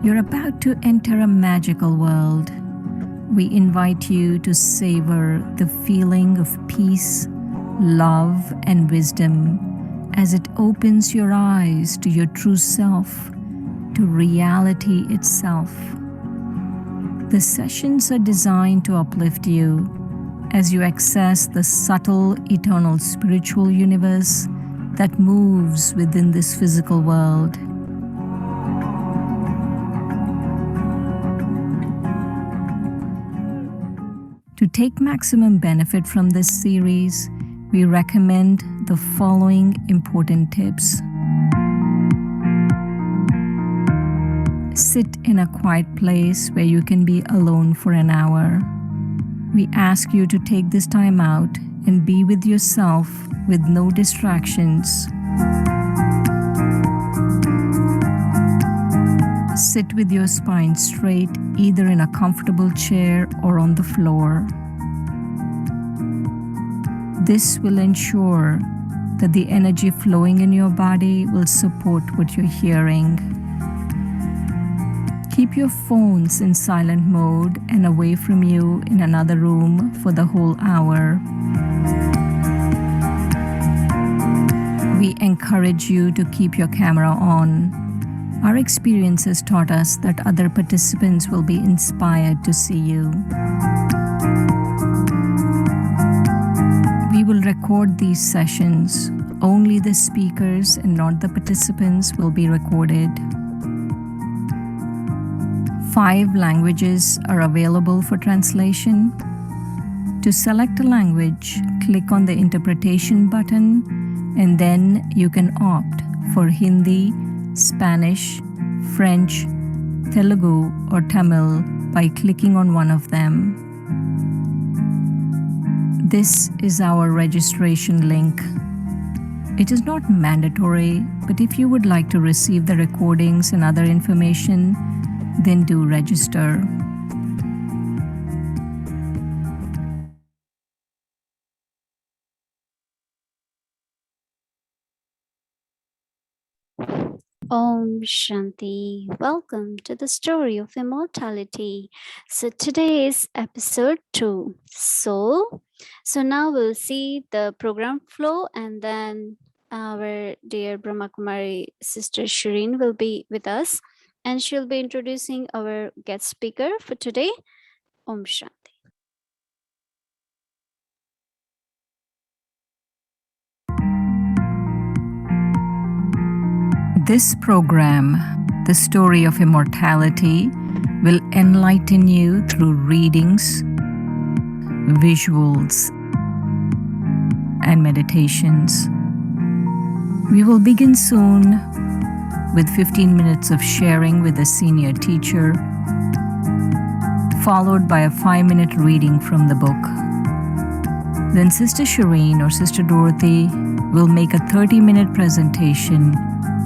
You're about to enter a magical world. We invite you to savor the feeling of peace, love, and wisdom as it opens your eyes to your true self, to reality itself. The sessions are designed to uplift you as you access the subtle, eternal spiritual universe that moves within this physical world. To take maximum benefit from this series, we recommend the following important tips. Sit in a quiet place where you can be alone for an hour. We ask you to take this time out and be with yourself with no distractions. Sit with your spine straight, either in a comfortable chair or on the floor. This will ensure that the energy flowing in your body will support what you're hearing. Keep your phones in silent mode and away from you in another room for the whole hour. We encourage you to keep your camera on. Our experience has taught us that other participants will be inspired to see you. We will record these sessions. Only the speakers and not the participants will be recorded. 5 languages are available for translation. To select a language, click on the interpretation button, and then you can opt for Hindi, Spanish, French, Telugu, or Tamil by clicking on one of them. This is our registration link. It is not mandatory, but if you would like to receive the recordings and other information, then do register. Om Shanti. Welcome to the story of immortality. So today is episode 2, Soul. So now we'll see the program flow, and then our dear Brahma Kumari sister Shireen will be with us, and she'll be introducing our guest speaker for today. Om Shanti. This program, The Story of Immortality, will enlighten you through readings, visuals, and meditations. We will begin soon with 15 minutes of sharing with a senior teacher, followed by a 5-minute reading from the book. Then Sister Shireen or Sister Dorothy will make a 30-minute presentation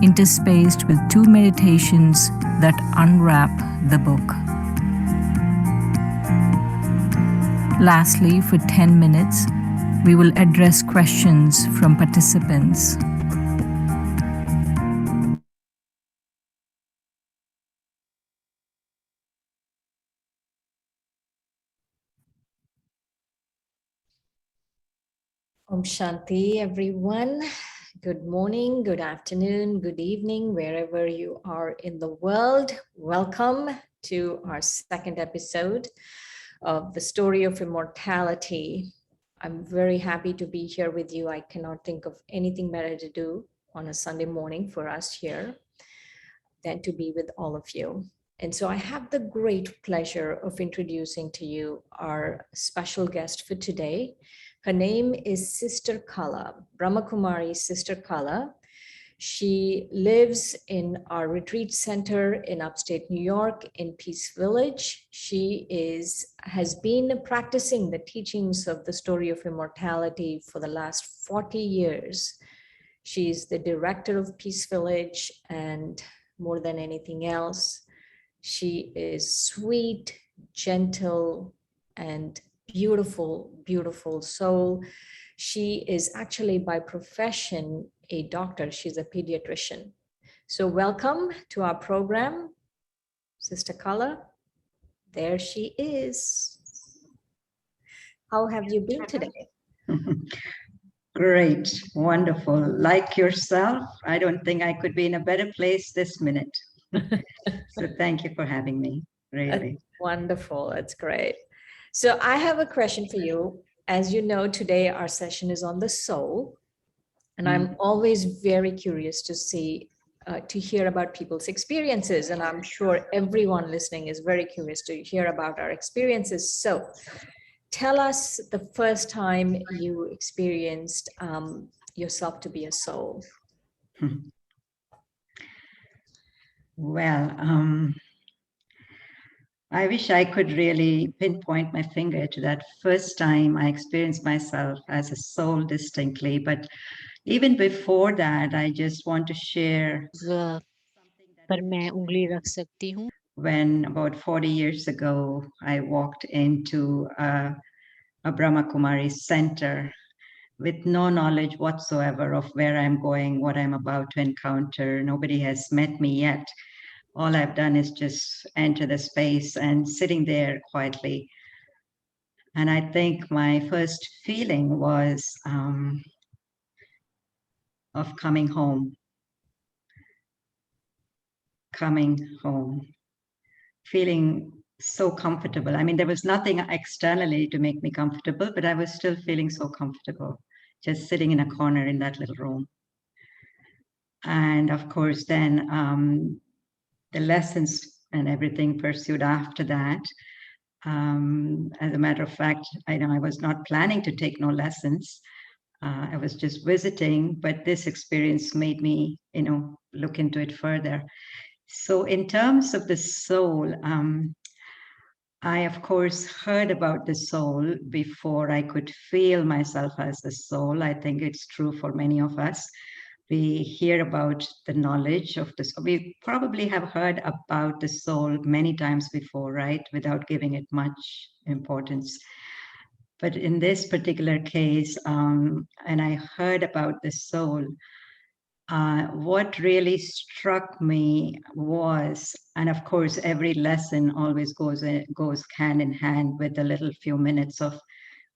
interspaced with 2 meditations that unwrap the book. Lastly, for 10 minutes, we will address questions from participants. Om Shanti, everyone. Good morning, good afternoon, good evening, wherever you are in the world. Welcome to our second episode of The Story of Immortality. I'm very happy to be here with you. I cannot think of anything better to do on a Sunday morning for us here than to be with all of you. And so I have the great pleasure of introducing to you our special guest for today. Her name is Sister Kala, Brahma Kumari's Sister Kala. She lives in our retreat center in upstate New York in Peace Village. She has been practicing the teachings of the story of immortality for the last 40 years. She's the director of Peace Village, and more than anything else, she is sweet, gentle, and beautiful, beautiful soul. She is actually by profession a doctor. She's a pediatrician. So welcome to our program. Sister Kala, there she is. How have you been today? Great, wonderful. Like yourself, I don't think I could be in a better place this minute. So thank you for having me, really. Wonderful, that's great. So I have a question for you. As you know, today our session is on the soul, and I'm always very curious to hear about people's experiences, and I'm sure everyone listening is very curious to hear about our experiences. So tell us the first time you experienced yourself to be a soul. Well, I wish I could really pinpoint my finger to that first time I experienced myself as a soul distinctly. But even before that, I just want to share पर मैं उंगली रख सकती हूँ when about 40 years ago, I walked into a Brahma Kumari center with no knowledge whatsoever of where I'm going, what I'm about to encounter. Nobody has met me yet. All I've done is just enter the space and sitting there quietly. And I think my first feeling was of coming home, feeling so comfortable. I mean, there was nothing externally to make me comfortable, but I was still feeling so comfortable, just sitting in a corner in that little room. And of course, then the lessons and everything pursued after that. As a matter of fact, I know I was not planning to take no lessons. I was just visiting, but this experience made me, look into it further. So in terms of the soul, I, of course, heard about the soul before I could feel myself as the soul. I think it's true for many of us. We hear about the knowledge of the soul. We probably have heard about the soul many times before, right? Without giving it much importance. But in this particular case, and I heard about the soul, what really struck me was, and of course, every lesson always goes hand in hand with a little few minutes of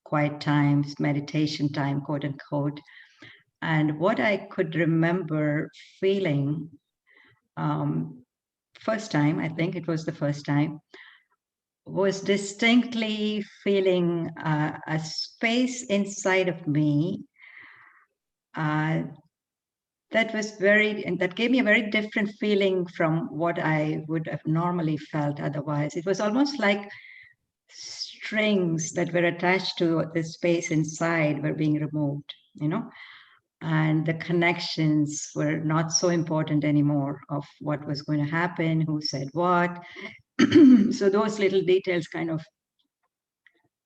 quiet times, meditation time, quote unquote. And what I could remember feeling first time, I think it was the first time, was distinctly feeling a space inside of me that gave me a very different feeling from what I would have normally felt otherwise. It was almost like strings that were attached to the space inside were being removed, and the connections were not so important anymore of what was going to happen, who said what. So those little details kind of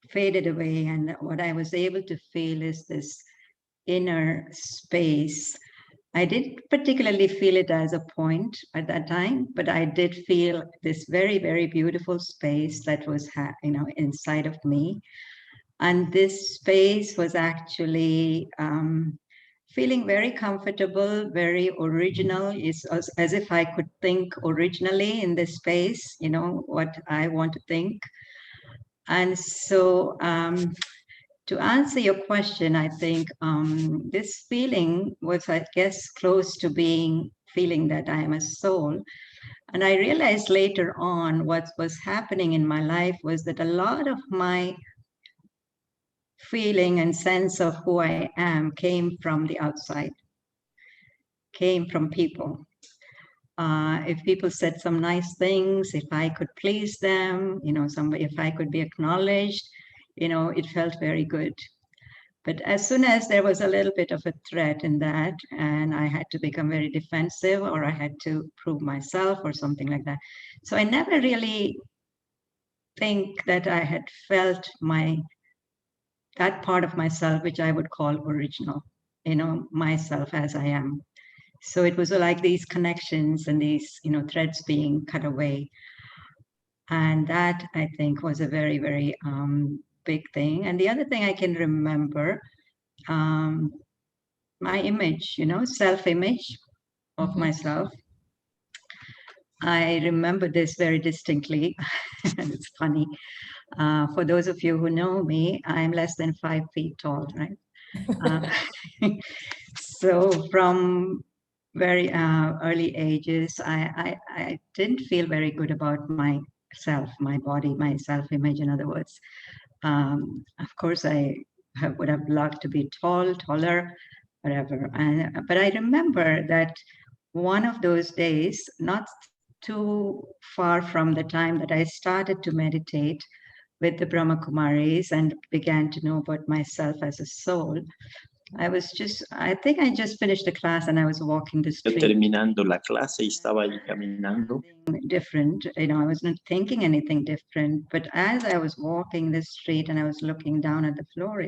faded away, and what I was able to feel is this inner space. I didn't particularly feel it as a point at that time, but I did feel this very, very beautiful space that was, inside of me. And this space was actually feeling very comfortable, very original. It's as if I could think originally in this space, what I want to think. And so to answer your question, I think this feeling was, I guess, close to feeling that I am a soul. And I realized later on what was happening in my life was that a lot of my feeling and sense of who I am came from the outside, came from people. If people said some nice things, if I could please them, if I could be acknowledged, it felt very good. But as soon as there was a little bit of a threat in that, and I had to become very defensive, or I had to prove myself or something like that. So I never really think that I had felt that part of myself, which I would call original, myself as I am. So it was like these connections and these, threads being cut away. And that, I think, was a very, very big thing. And the other thing I can remember, my image, self-image of myself. I remember this very distinctly. And it's funny. For those of you who know me, I'm less than 5 feet tall, right? Uh, so from very early ages, I didn't feel very good about myself, my body, my self-image, in other words. Of course, would have loved to be taller, whatever. But I remember that one of those days, not too far from the time that I started to meditate with the Brahma Kumaris and began to know about myself as a soul, I think I just finished the class and I was walking the street. Terminando la clase y estaba ahí caminando. Different, I was not thinking anything different, but as I was walking the street and I was looking down at the floor,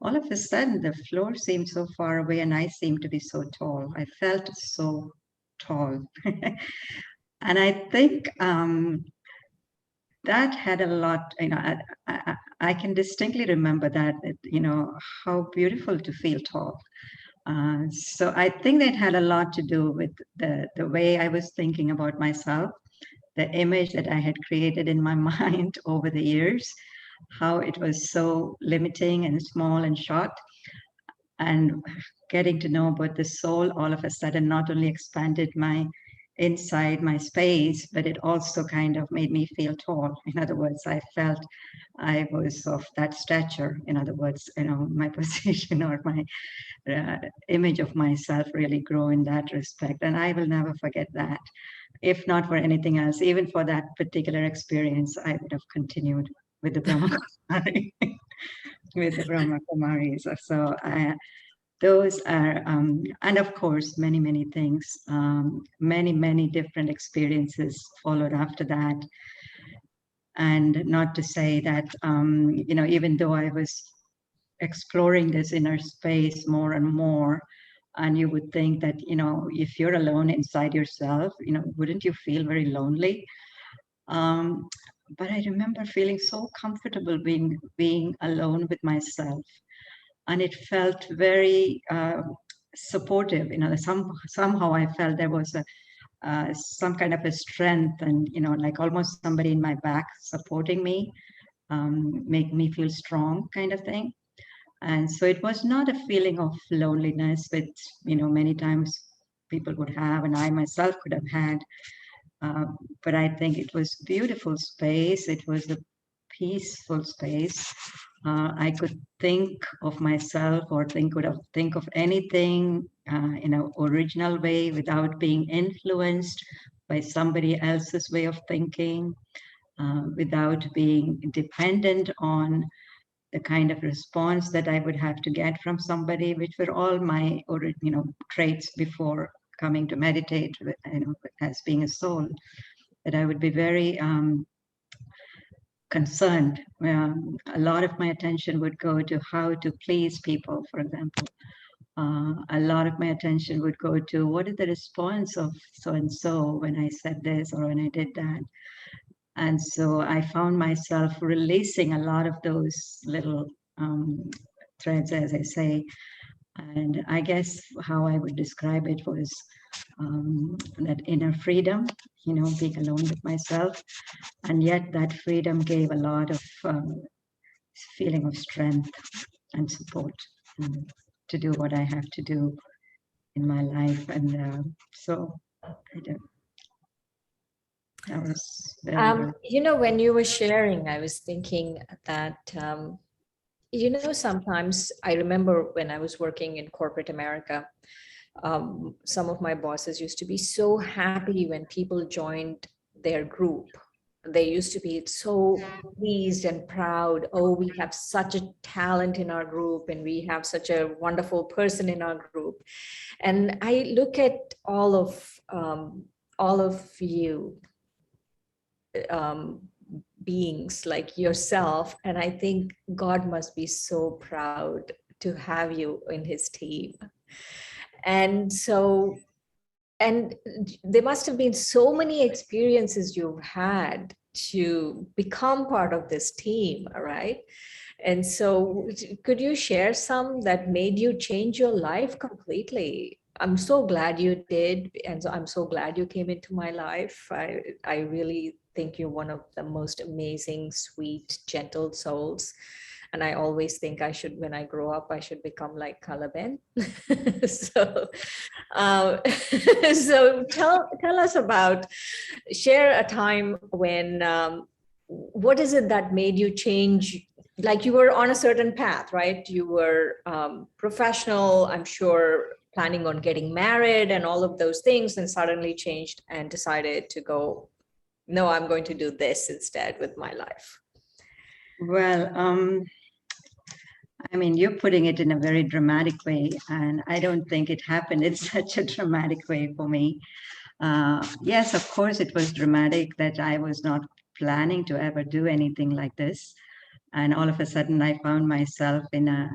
all of a sudden the floor seemed so far away and I seemed to be so tall. I felt so tall. And I think that had a lot, I can distinctly remember that, how beautiful to feel tall. So I think that had a lot to do with the way I was thinking about myself, the image that I had created in my mind over the years, how it was so limiting and small and short. And getting to know about the soul all of a sudden not only expanded my inside, my space, but it also kind of made me feel tall. In other words, I felt I was of that stature. In other words, my position or my image of myself really grew in that respect. And I will never forget that. If not for anything else, even for that particular experience, I would have continued with the Brahma Kumari, with the Brahma Kumaris. So those are, and of course, many, many things, many different experiences followed after that. And not to say that, even though I was exploring this inner space more and more, and you would think that, if you're alone inside yourself, wouldn't you feel very lonely? But I remember feeling so comfortable being alone with myself. And it felt very supportive. Somehow I felt there was some kind of a strength and, like almost somebody in my back supporting me, make me feel strong kind of thing. And so it was not a feeling of loneliness, which, many times people would have, and I myself could have had. But I think it was beautiful space. It was a peaceful space. I could think of myself or think of anything in an original way without being influenced by somebody else's way of thinking, without being dependent on the kind of response that I would have to get from somebody, which were all my traits before coming to meditate, as being a soul, that I would be very concerned. A lot of my attention would go to how to please people, for example. A lot of my attention would go to what is the response of so-and-so when I said this or when I did that. And so I found myself releasing a lot of those little threads, as I say. And I guess how I would describe it was that inner freedom, being alone with myself. And yet that freedom gave a lot of feeling of strength and support to do what I have to do in my life. And so I do. That was very when you were sharing, I was thinking that, sometimes I remember when I was working in corporate America, some of my bosses used to be so happy when people joined their group. They used to be so pleased and proud. Oh, we have such a talent in our group and we have such a wonderful person in our group. And I look at all of you beings like yourself, and I think God must be so proud to have you in his team. And there must have been so many experiences you've had to become part of this team, right? And so could you share some that made you change your life completely? I'm so glad you did. And so I'm so glad you came into my life. I really think you're one of the most amazing, sweet, gentle souls. And I always think I should, when I grow up, I should become like Calaben. So, um, so tell us about, share a time when, what is it that made you change? Like you were on a certain path, right? You were professional, I'm sure, planning on getting married and all of those things, and suddenly changed and decided to go, no, I'm going to do this instead with my life. Well, I mean, you're putting it in a very dramatic way, and I don't think it happened in such a dramatic way for me. Yes, of course, it was dramatic that I was not planning to ever do anything like this, and all of a sudden, I found myself in a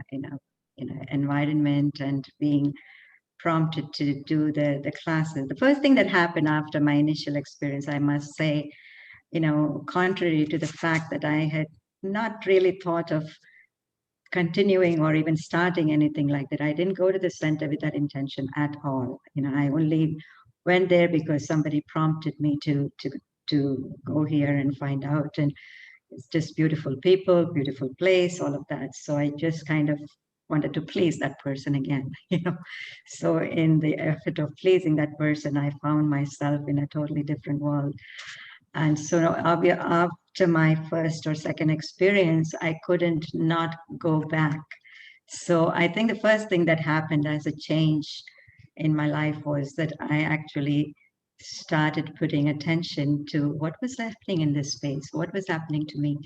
environment and being prompted to do the classes. The first thing that happened after my initial experience, I must say, contrary to the fact that I had not really thought of continuing or even starting anything like that. I didn't go to the center with that intention at all. I only went there because somebody prompted me to go here and find out. And it's just beautiful people, beautiful place, all of that. So I just kind of wanted to please that person again, So in the effort of pleasing that person, I found myself in a totally different world. And so after my first or second experience, I couldn't not go back. So I think the first thing that happened as a change in my life was that I actually started putting attention to what was happening in this space, what was happening to me.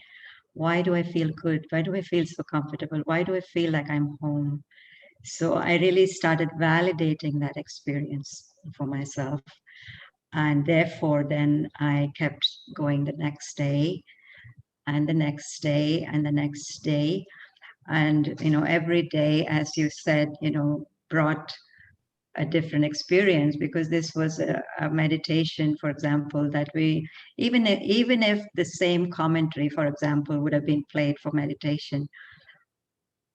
Why do I feel good? Why do I feel so comfortable? Why do I feel like I'm home? So I really started validating that experience for myself. And therefore, then I kept going the next day and the next day and the next day. And, every day, as you said, brought a different experience, because this was a meditation, for example, that we, even if the same commentary, for example, would have been played for meditation,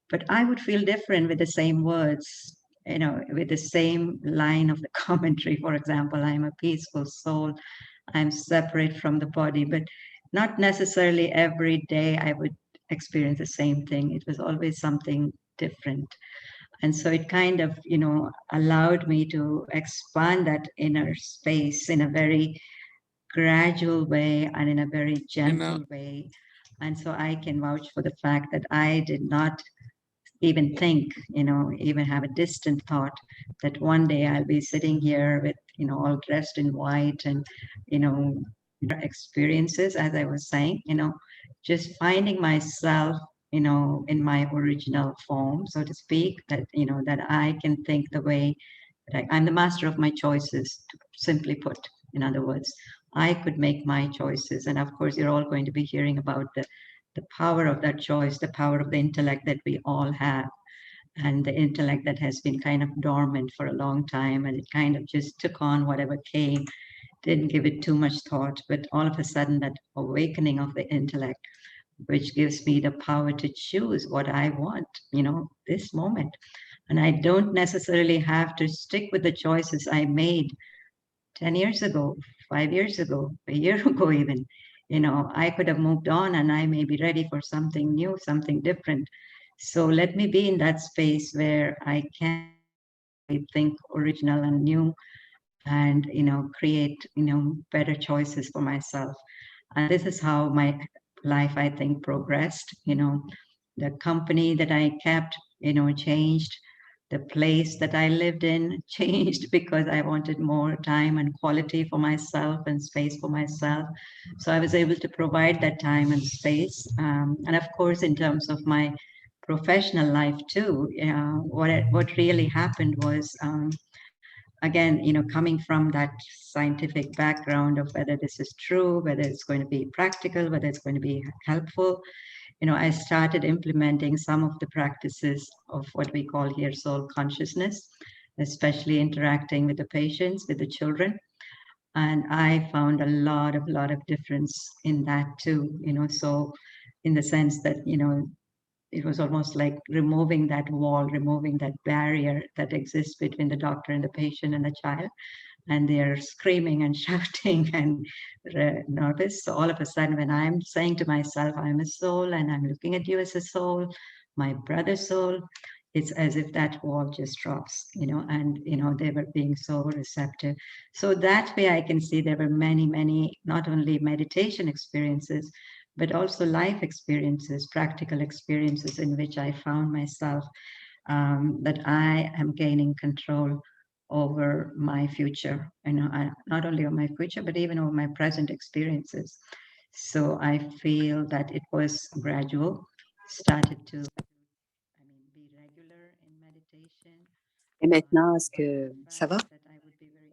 but I would feel different with the same words, with the same line of the commentary. For example, I'm a peaceful soul, I'm separate from the body, but not necessarily every day I would experience the same thing. It was always something different. And so it kind of, allowed me to expand that inner space in a very gradual way and in a very gentle way. And so I can vouch for the fact that I did not even think, even have a distant thought that one day I'll be sitting here with, all dressed in white and, experiences, as I was saying, just finding myself, in my original form, so to speak, that, that I can think the way that I'm the master of my choices, simply put. In other words, I could make my choices. And of course, you're all going to be hearing about the power of that choice, the power of the intellect that we all have, and the intellect that has been kind of dormant for a long time, and it kind of just took on whatever came, didn't give it too much thought, but all of a sudden that awakening of the intellect, which gives me the power to choose what I want, this moment. And I don't necessarily have to stick with the choices I made 10 years ago, 5 years ago, a year ago even. I could have moved on and I may be ready for something new, something different. So let me be in that space where I can think original and new and, create, better choices for myself. And this is how my life, I think, progressed. The company that I kept, changed. The place that I lived in changed because I wanted more time and quality for myself and space for myself. So I was able to provide that time and space. And of course, in terms of my professional life too, what really happened was, again, coming from that scientific background of whether this is true, whether it's going to be practical, whether it's going to be helpful, I started implementing some of the practices of what we call here soul consciousness, especially interacting with the patients, with the children. And I found a lot of difference in that too, so in the sense that, it was almost like removing that wall, removing that barrier that exists between the doctor and the patient and the child. And they're screaming and shouting and nervous. So all of a sudden, when I'm saying to myself, I'm a soul and I'm looking at you as a soul, my brother's soul, it's as if that wall just drops, and, they were being so receptive. So that way I can see there were many, many, not only meditation experiences, but also life experiences, practical experiences in which I found myself that I am gaining control over my future, not only over my future, but even over my present experiences. So I feel that it was gradual, started to be regular in meditation. Et maintenant, est-ce que ça va? That I would be very,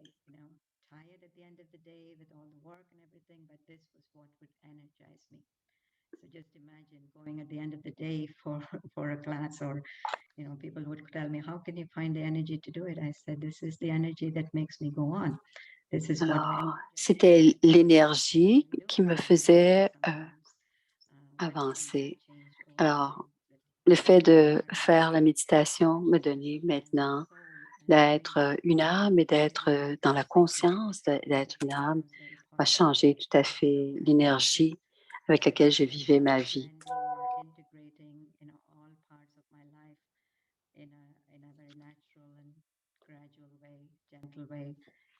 tired at the end of the day with all the work and everything, but this was what would energize me. So just imagine going at the end of the day for a class, or people would tell me, how can you find the energy to do it? I said, this is the energy that makes me go on. This is what Alors, c'était l'énergie qui me faisait avancer. Alors, le fait de faire la méditation me donnait maintenant d'être une âme et d'être dans la conscience d'être une âme a changé tout à fait l'énergie avec laquelle je vivais ma vie.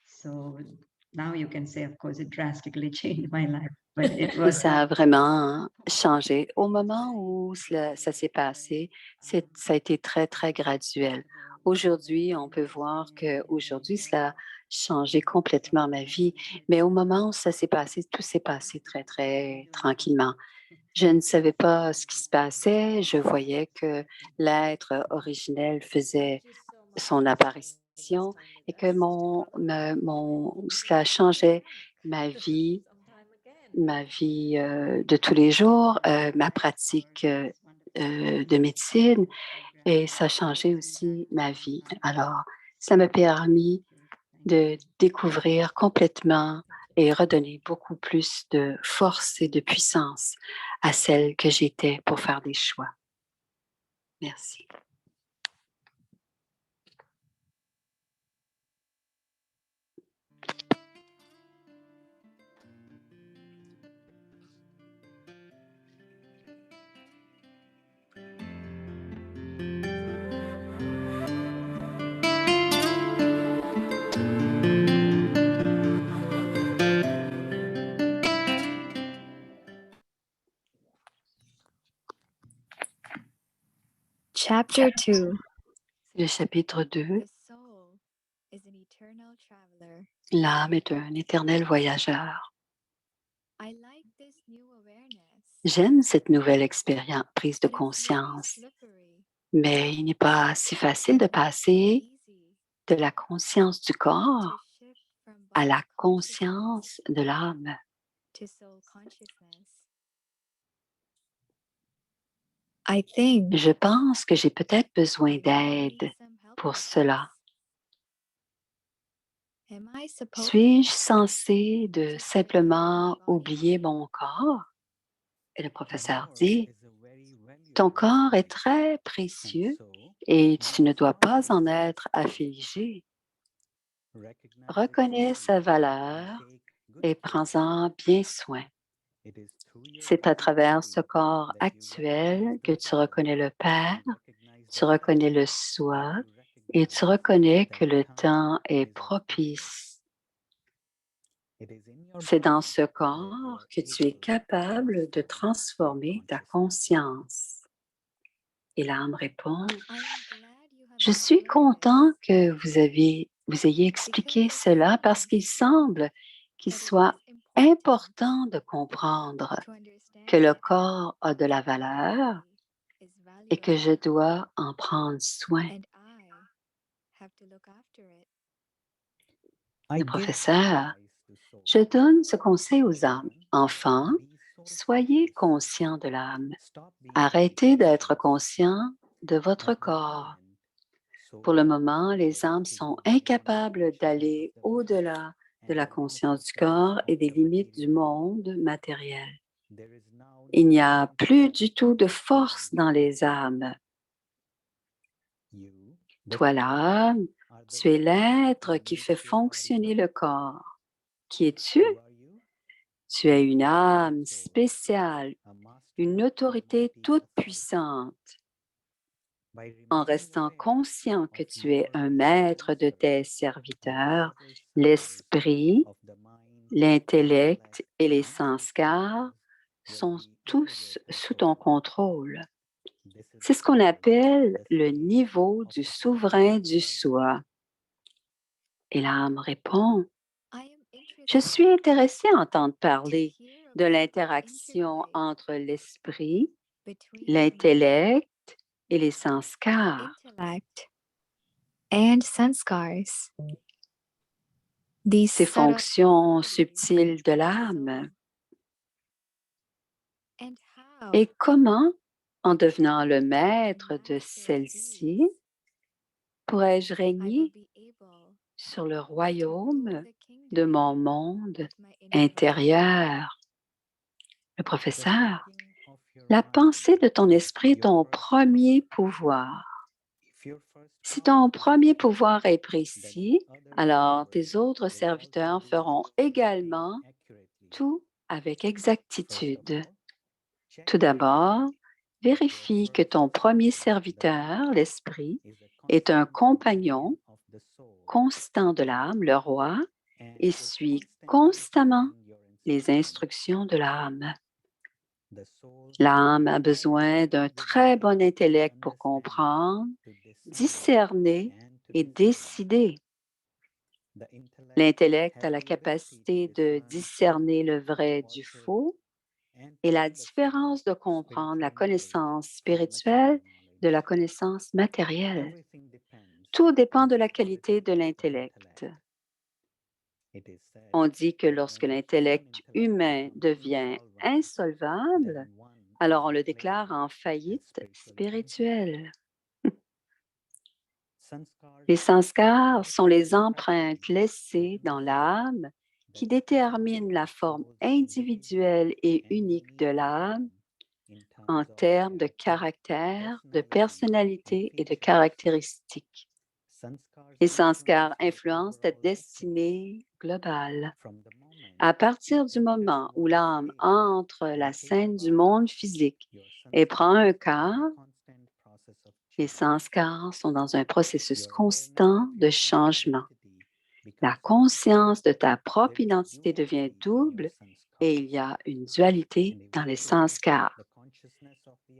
So now you can say, of course, it drastically changed my life, but it Et was. ça a vraiment changé. Au moment où ça s'est passé, ça a été très, très graduel. Aujourd'hui, on peut voir qu'aujourd'hui, cela a changé complètement ma vie. Mais au moment où ça s'est passé, tout s'est passé très, très tranquillement. Je ne savais pas ce qui se passait. Je voyais que l'être originel faisait son apparition et que cela changeait ma vie de tous les jours, ma pratique de médecine, et ça a changé aussi ma vie. Alors, ça m'a permis de découvrir complètement et redonner beaucoup plus de force et de puissance à celle que j'étais pour faire des choix. Merci. Chapter 2. Le chapitre 2. The soul is an eternal traveler. L'âme est un éternel voyageur. I like this new awareness. J'aime cette nouvelle expérience, prise de But it's very conscience, slippery, mais il n'est pas si facile de passer easy de la conscience du to corps shift from à la body consciousness conscience de l'âme. to soul consciousness. I think Je pense que j'ai peut-être besoin I d'aide need some help pour with cela. this. Am I supposed Suis-je to censé de just simplement let my body oublier be? mon corps? Et le professeur dit, ton corps est très précieux et tu ne dois pas en être affligé. Reconnais sa valeur et prends-en bien soin. C'est à travers ce corps actuel que tu reconnais le Père, tu reconnais le Soi et tu reconnais que le temps est propice. C'est dans ce corps que tu es capable de transformer ta conscience. Et l'âme répond, I am glad you have je suis explained content this, que vous ayez expliqué cela parce qu'il semble qu'il that it soit is important de comprendre to understand que le that corps a de la valeur is et que je valuable, dois en prendre soin. and I have to look after it. Le professeur, je donne ce conseil aux âmes. Enfants, soyez conscients de l'âme. Arrêtez d'être conscients de votre corps. Pour le moment, les âmes sont incapables d'aller au-delà de la conscience du corps et des limites du monde matériel. Il n'y a plus du tout de force dans les âmes. Toi, l'âme, tu es l'être qui fait fonctionner le corps. Qui es-tu? Tu es une âme spéciale, une autorité toute puissante. En restant conscient que tu es un maître de tes serviteurs, l'esprit, l'intellect et les sanskars sont tous sous ton contrôle. C'est ce qu'on appelle le niveau du souverain du soi. Et l'âme répond, je suis intéressée à entendre parler de l'interaction entre l'esprit, l'intellect et les sanskars. intellect and sanskars. These Ces subtle fonctions subtiles de l'âme. and how Et comment, en devenant le maître de celle-ci, pourrais-je I will régner be able sur le to royaume rule the de kingdom mon monde with my inner intérieur? Le professeur, la pensée de ton esprit est ton premier pouvoir. Si ton premier pouvoir est précis, alors tes autres serviteurs feront également tout avec exactitude. Tout d'abord, vérifie que ton premier serviteur, l'esprit, est un compagnon constant de l'âme, le roi, et suit constamment les instructions de l'âme. L'âme a besoin d'un très bon intellect pour comprendre, discerner et décider. L'intellect a la capacité de discerner le vrai du faux et la différence de comprendre la connaissance spirituelle de la connaissance matérielle. Tout dépend de la qualité de l'intellect. On dit que lorsque l'intellect humain devient insolvable, alors on le déclare en faillite spirituelle. Les sanskars sont les empreintes laissées dans l'âme qui déterminent la forme individuelle et unique de l'âme en termes de caractère, de personnalité et de caractéristiques. Les sanskars influencent ta destinée globale. À partir du moment où l'âme entre la scène du monde physique et prend un corps, les sanskars sont dans un processus constant de changement. La conscience de ta propre identité devient double et il y a une dualité dans les sanskars.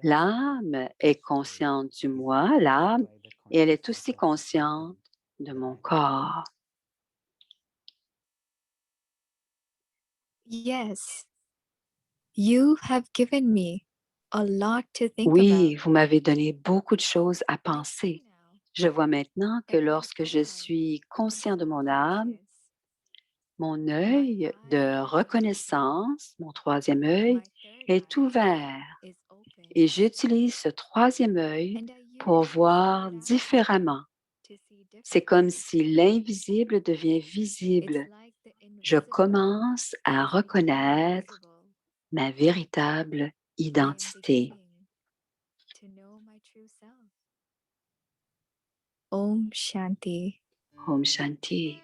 L'âme est consciente du moi, l'âme, et elle est aussi consciente de mon corps. Yes, you have given me a lot to think Oui, about. vous m'avez donné beaucoup de choses à I penser. see now Je vois maintenant que that my lorsque je eye suis conscient de of mon âme, conscience, mon œil de reconnaissance, mon troisième œil, my third est eye, ouvert is open, et j'utilise ce troisième œil and I pour use this voir third eye différemment. to see C'est comme differently. si l'invisible devient It's visible. like the Je invisible commence à is becoming reconnaître visible. ma véritable I am identité. beginning to know my true self. Om Shanti. Om Shanti.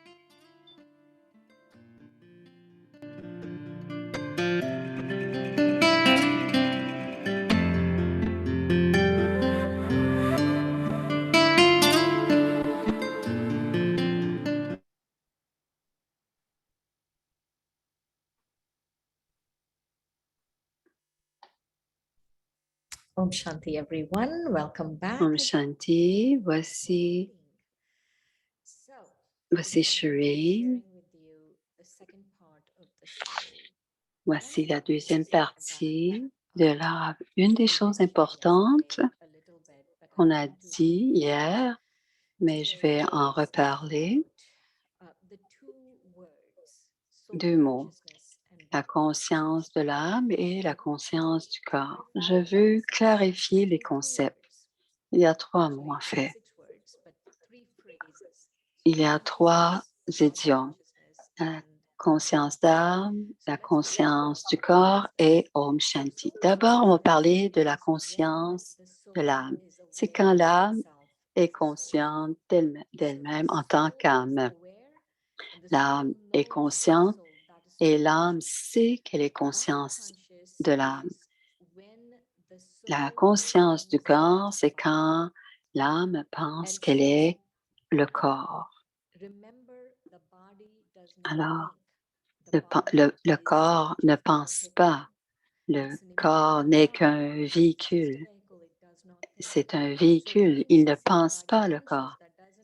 Om Shanti, everyone. Welcome back. Om Shanti. Voici Shireen. Voici la deuxième partie de l'art. Une des choses importantes qu'on a dit hier, mais je vais en reparler. Deux mots, la conscience de l'âme et la conscience du corps. Je veux clarifier les concepts. Il y a trois mots en fait. Il y a trois idiomes. conscience d'âme, la conscience du corps et Om Shanti. D'abord, on va parler de la conscience de l'âme. C'est quand l'âme est consciente d'elle-même en tant qu'âme. L'âme est consciente et l'âme sait qu'elle est consciente de l'âme. La conscience du corps, c'est quand l'âme pense qu'elle est le corps. Alors, le corps ne pense pas. Le corps n'est qu'un véhicule. C'est un véhicule. Il ne pense pas le corps.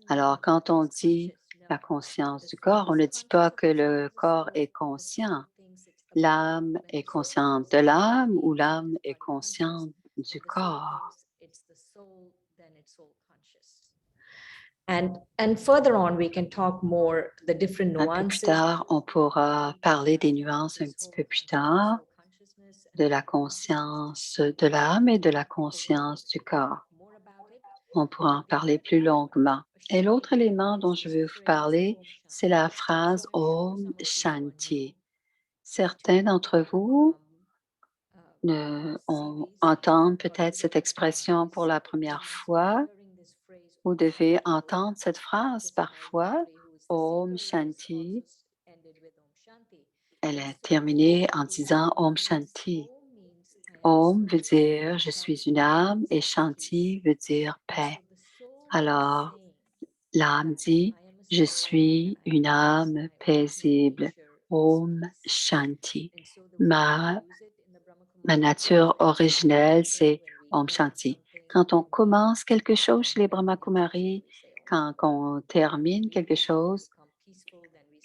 Alors, quand on dit la conscience du corps, on ne dit pas que le corps est conscient. L'âme est consciente de l'âme ou l'âme est consciente du corps. And further on, we can talk more the different Un peu plus nuances. tard, on pourra parler des nuances un petit peu plus tard, de la conscience de l'âme et de la conscience du corps. On pourra en parler plus longuement. Et l'autre élément dont je veux vous parler, c'est la phrase Om Shanti. Certains d'entre vous entendent peut-être cette expression pour la première fois. Vous devez entendre cette phrase parfois, Om Shanti. Elle est terminée en disant Om Shanti. Om veut dire je suis une âme et Shanti veut dire paix. Alors, l'âme dit je suis une âme paisible. Om Shanti. Ma nature originelle, c'est Om Shanti. Quand on commence quelque chose chez les Brahma Kumaris, quand on termine quelque chose,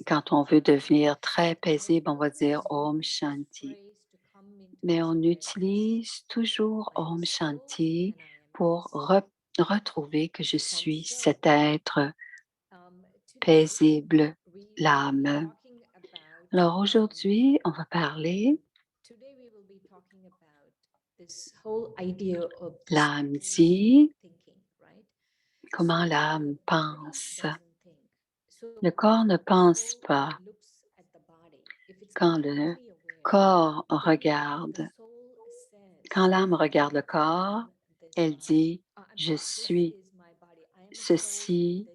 quand on veut devenir très paisible, on va dire Om Shanti. Mais on utilise toujours Om Shanti pour retrouver que je suis cet être paisible, l'âme. Alors aujourd'hui, on va parler, l'âme dit comment l'âme pense. Le corps ne pense pas. Quand le corps regarde, quand l'âme regarde le corps, elle dit « je suis ceci ».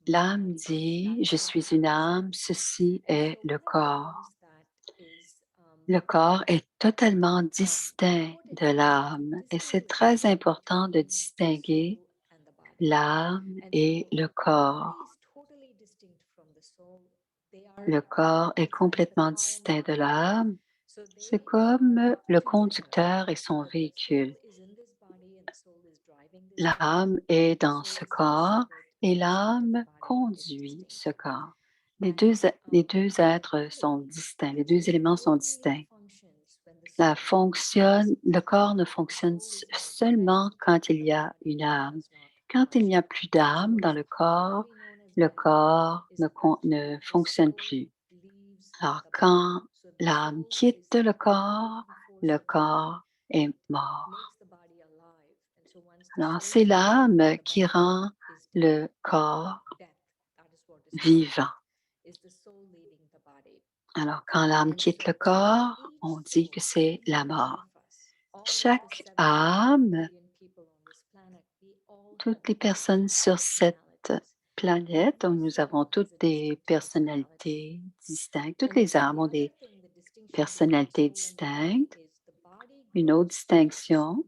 L'âme dit « je suis une âme, ceci est le corps ». Le corps est totalement distinct de l'âme et c'est très important de distinguer l'âme et le corps. Le corps est complètement distinct de l'âme. C'est comme le conducteur et son véhicule. L'âme est dans ce corps et l'âme conduit ce corps. Les deux êtres sont distincts, les deux éléments sont distincts. Le corps ne fonctionne seulement quand il y a une âme. Quand il n'y a plus d'âme dans le corps ne fonctionne plus. Alors, quand l'âme quitte le corps est mort. Alors, c'est l'âme qui rend le corps vivant. Alors, quand l'âme quitte le corps, on dit que c'est la mort. Chaque âme, toutes les personnes sur cette planète, nous avons toutes des personnalités distinctes. Toutes les âmes ont des personnalités distinctes. Une autre distinction,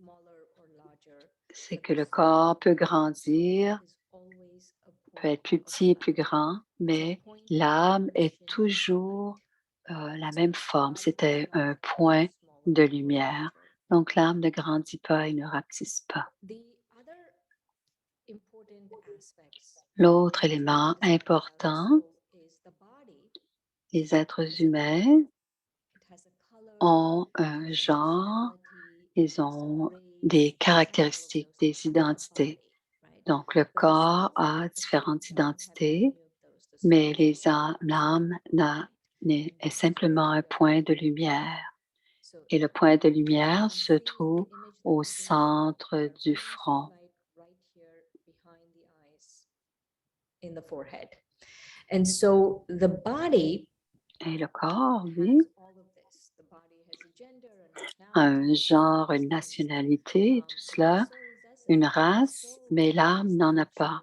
c'est que le corps peut grandir, peut être plus petit et plus grand, mais l'âme est toujours la même forme. C'était un point de lumière. Donc, l'âme ne grandit pas et ne rapetisse pas. L'autre élément important, les êtres humains ont un genre, ils ont des caractéristiques, des identités. Donc, le corps a différentes identités, mais l'âme est simplement un point de lumière. Et le point de lumière se trouve au centre du front. In the forehead. And so the body Et le corps, lui, a un genre, une nationalité, tout cela, une race, mais l'âme n'en a pas.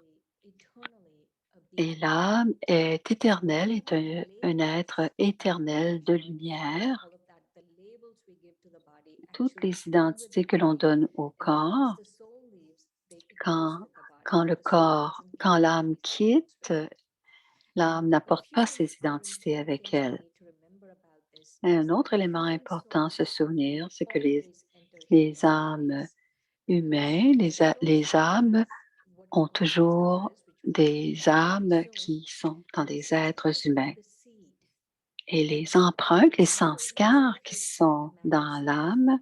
Et l'âme est éternelle, est un être éternel de lumière. Toutes les identités que l'on donne au corps, quand, quand l'âme quitte, l'âme n'apporte pas ses identités avec elle. Et un autre élément important à se souvenir, c'est que les âmes humaines, les âmes ont toujours des âmes qui sont dans des êtres humains. Et les empreintes, les sanskars qui sont dans l'âme,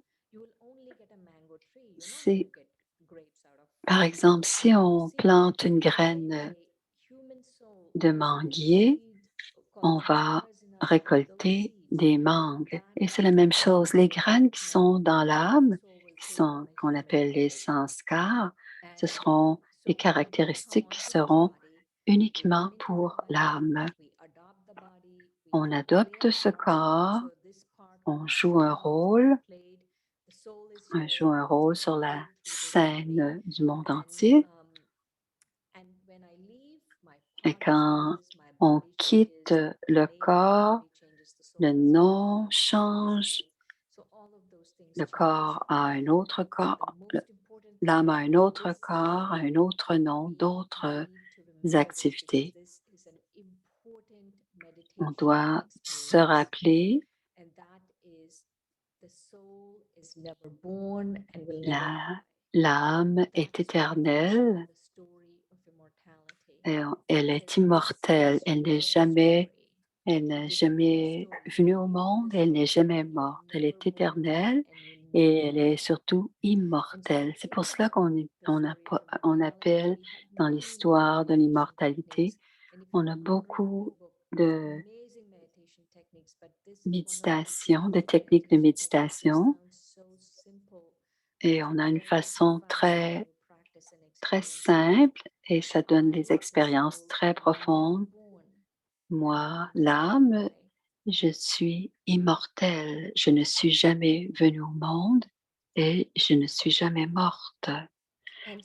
c'est, par exemple, si on plante une graine de manguier, on va récolter des mangues. Et c'est la même chose. Les graines qui sont dans l'âme, qu'on appelle les sanskars, ce seront des caractéristiques qui seront uniquement pour l'âme. On adopte ce corps, on joue un rôle sur la scène du monde entier. Et quand on quitte le corps, le nom change, le corps a un autre corps, l'âme a un autre corps, a un autre nom, d'autres activités. On doit se rappeler l'âme est éternelle, elle est immortelle, elle n'est jamais venue au monde, elle n'est jamais morte, elle est éternelle et elle est surtout immortelle. C'est pour cela on appelle dans l'histoire de l'immortalité, on a beaucoup de méditation, de techniques de méditation et on a une façon très, très simple et ça donne des expériences très profondes. Moi, l'âme, je suis immortelle. Je ne suis jamais venue au monde et je ne suis jamais morte.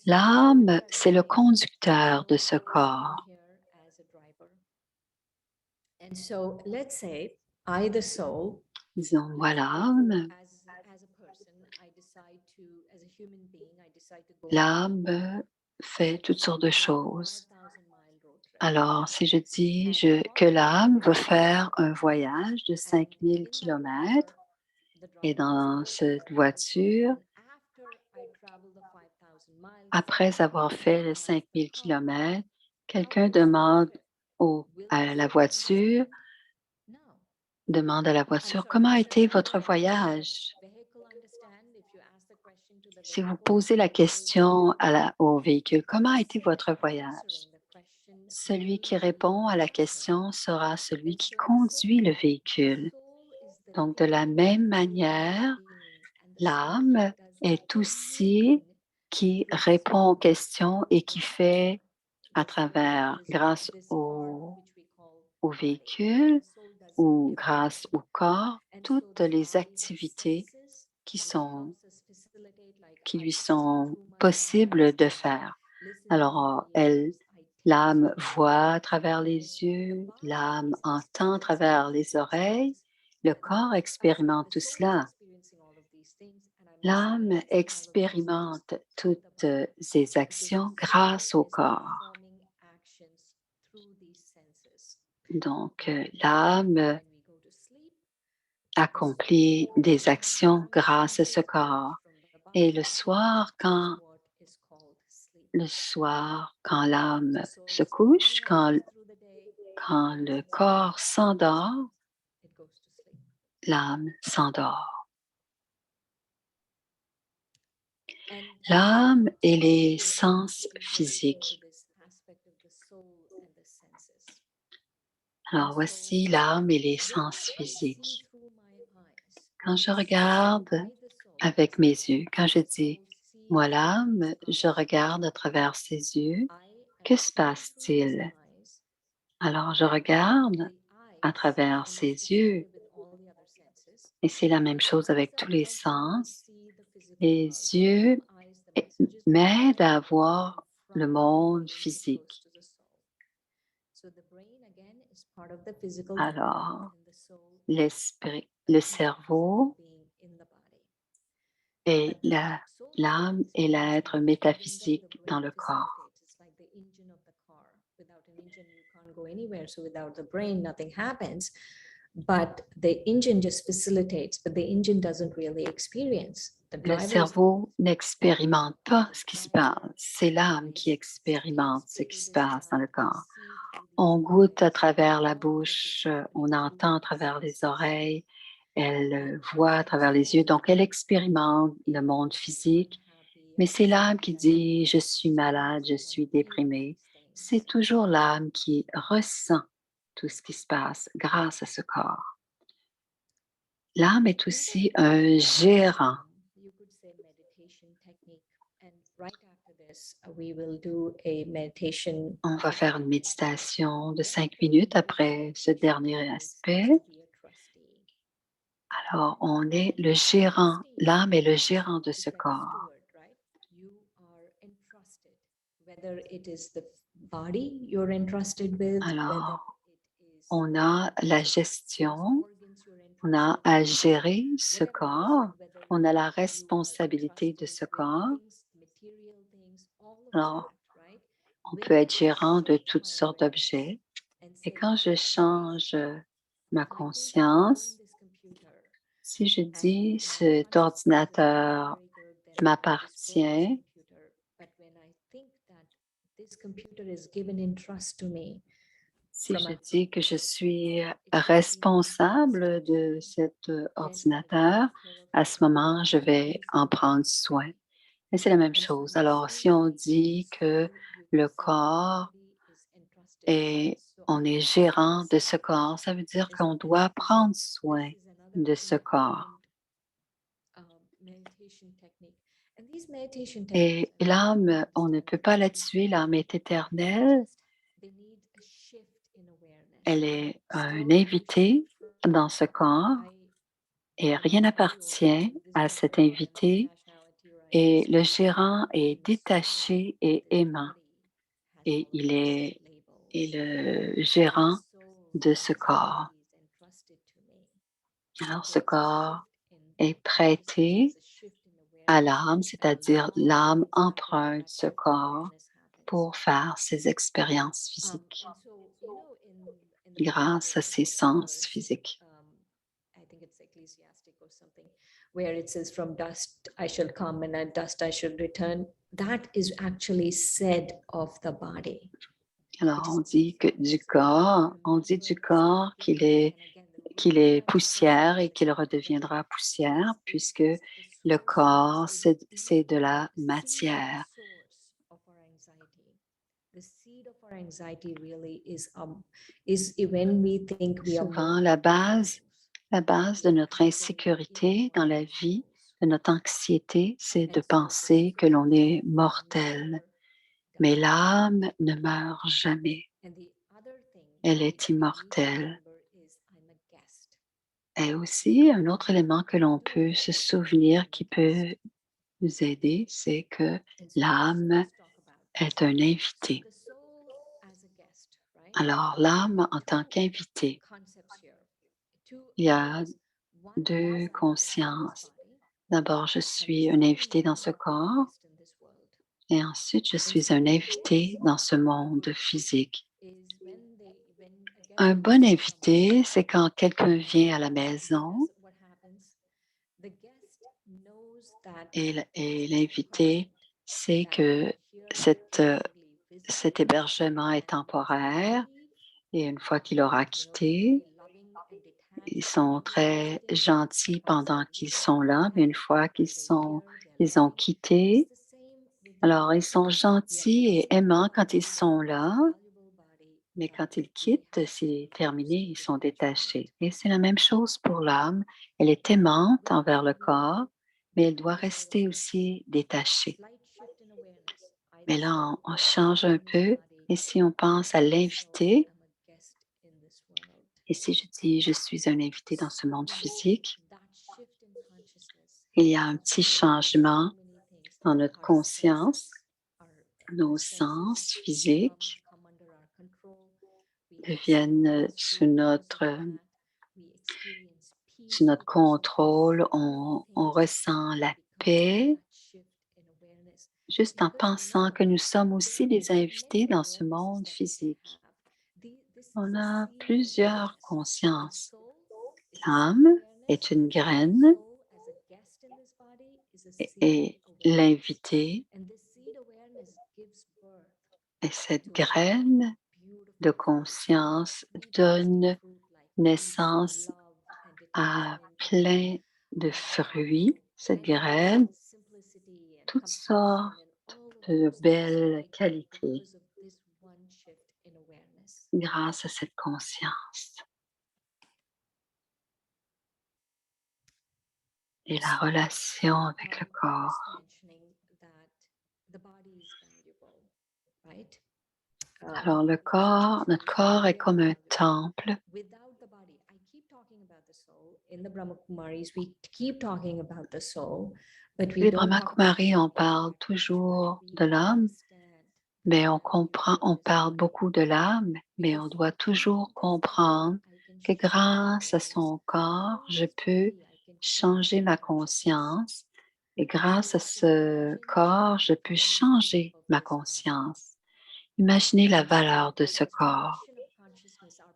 L'âme, c'est le conducteur de ce corps. Disons, moi, l'âme. L'âme fait toutes sortes de choses. Alors, si je dis que l'âme va faire un voyage de 5000 kilomètres et dans cette voiture, après avoir fait les 5000 kilomètres, quelqu'un demande à la voiture, comment a été votre voyage? Si vous posez la question au véhicule, comment a été votre voyage? Celui qui répond à la question sera celui qui conduit le véhicule. Donc, de la même manière, l'âme est aussi qui répond aux questions et qui fait grâce au véhicule ou grâce au corps, toutes les activités qui lui sont possibles de faire. Alors, l'âme voit à travers les yeux, l'âme entend à travers les oreilles, le corps expérimente tout cela. L'âme expérimente toutes ces actions grâce au corps. Donc, l'âme accomplit des actions grâce à ce corps. Et le soir, quand l'âme se couche, quand le corps s'endort, l'âme s'endort. L'âme et les sens physiques. Alors voici l'âme et les sens physiques. Quand je regarde avec mes yeux, quand je dis « moi l'âme », je regarde à travers ses yeux, que se passe-t-il? Alors je regarde à travers ses yeux. Et c'est la même chose avec tous les sens. Les yeux m'aident à voir le monde physique. Alors, l'esprit, le cerveau et l'âme et l'être métaphysique dans le corps. But the engine just facilitates, but the engine doesn't really experience. Le cerveau n'expérimente pas ce qui se passe. C'est l'âme qui expérimente ce qui se passe dans le corps. On goûte à travers la bouche, on entend à travers les oreilles, elle voit à travers les yeux. Donc, elle expérimente le monde physique, mais c'est l'âme qui dit « je suis malade, je suis déprimée ». C'est toujours l'âme qui ressent tout ce qui se passe grâce à ce corps. L'âme est aussi un gérant. On va faire une méditation de 5 minutes après ce dernier aspect. Alors, on est le gérant, l'âme est le gérant de ce corps. Alors, on a la gestion, on a à gérer ce corps, on a la responsabilité de ce corps. Alors, on peut être gérant de toutes sortes d'objets. Et quand je change ma conscience, si je dis cet ordinateur m'appartient, si je dis que je suis responsable de cet ordinateur, à ce moment, je vais en prendre soin. Et c'est la même chose. Alors, si on dit que le corps on est gérant de ce corps, ça veut dire qu'on doit prendre soin de ce corps. Et l'âme, on ne peut pas la tuer, l'âme est éternelle. Elle est un invité dans ce corps et rien n'appartient à cet invité. Et le gérant est détaché et aimant. Et il est le gérant de ce corps. Alors, ce corps est prêté à l'âme, c'est-à-dire l'âme emprunte ce corps pour faire ses expériences physiques grâce à ses sens physiques. Where it says from dust I shall come and at dust I shall return, that is actually said of the body. Alors, on dit du corps qu'il est poussière et qu'il redeviendra poussière puisque le corps, c'est de la matière. Souvent, la base de notre insécurité dans la vie, de notre anxiété, c'est de penser que l'on est mortel. Mais l'âme ne meurt jamais. Elle est immortelle. Et aussi, un autre élément que l'on peut se souvenir qui peut nous aider, c'est que l'âme est un invité. Alors, l'âme en tant qu'invité, il y a 2 consciences. D'abord, je suis un invité dans ce corps et ensuite, je suis un invité dans ce monde physique. Un bon invité, c'est quand quelqu'un vient à la maison et l'invité sait que cet hébergement est temporaire et une fois qu'il aura quitté, ils sont très gentils pendant qu'ils sont là, mais une fois qu'ils ont quitté, alors ils sont gentils et aimants quand ils sont là, mais quand ils quittent, c'est terminé, ils sont détachés. Et c'est la même chose pour l'âme. Elle est aimante envers le corps, mais elle doit rester aussi détachée. Mais là, on change un peu. Et si on pense à l'invité, Et si je dis je suis un invité dans ce monde physique, il y a un petit changement dans notre conscience, nos sens physiques deviennent sous notre contrôle. On ressent la paix juste en pensant que nous sommes aussi des invités dans ce monde physique. On a plusieurs consciences. L'âme est une graine et l'invité est cette graine de conscience donne naissance à plein de fruits, cette graine, toutes sortes de belles qualités grâce à cette conscience. Et la relation avec le corps. Alors notre corps est comme un temple. Les Brahma Kumaris, on parle toujours de l'âme, mais on parle beaucoup de l'âme, mais on doit toujours comprendre que grâce à son corps, je peux changer ma conscience et grâce à ce corps, je peux changer ma conscience. Imaginez la valeur de ce corps.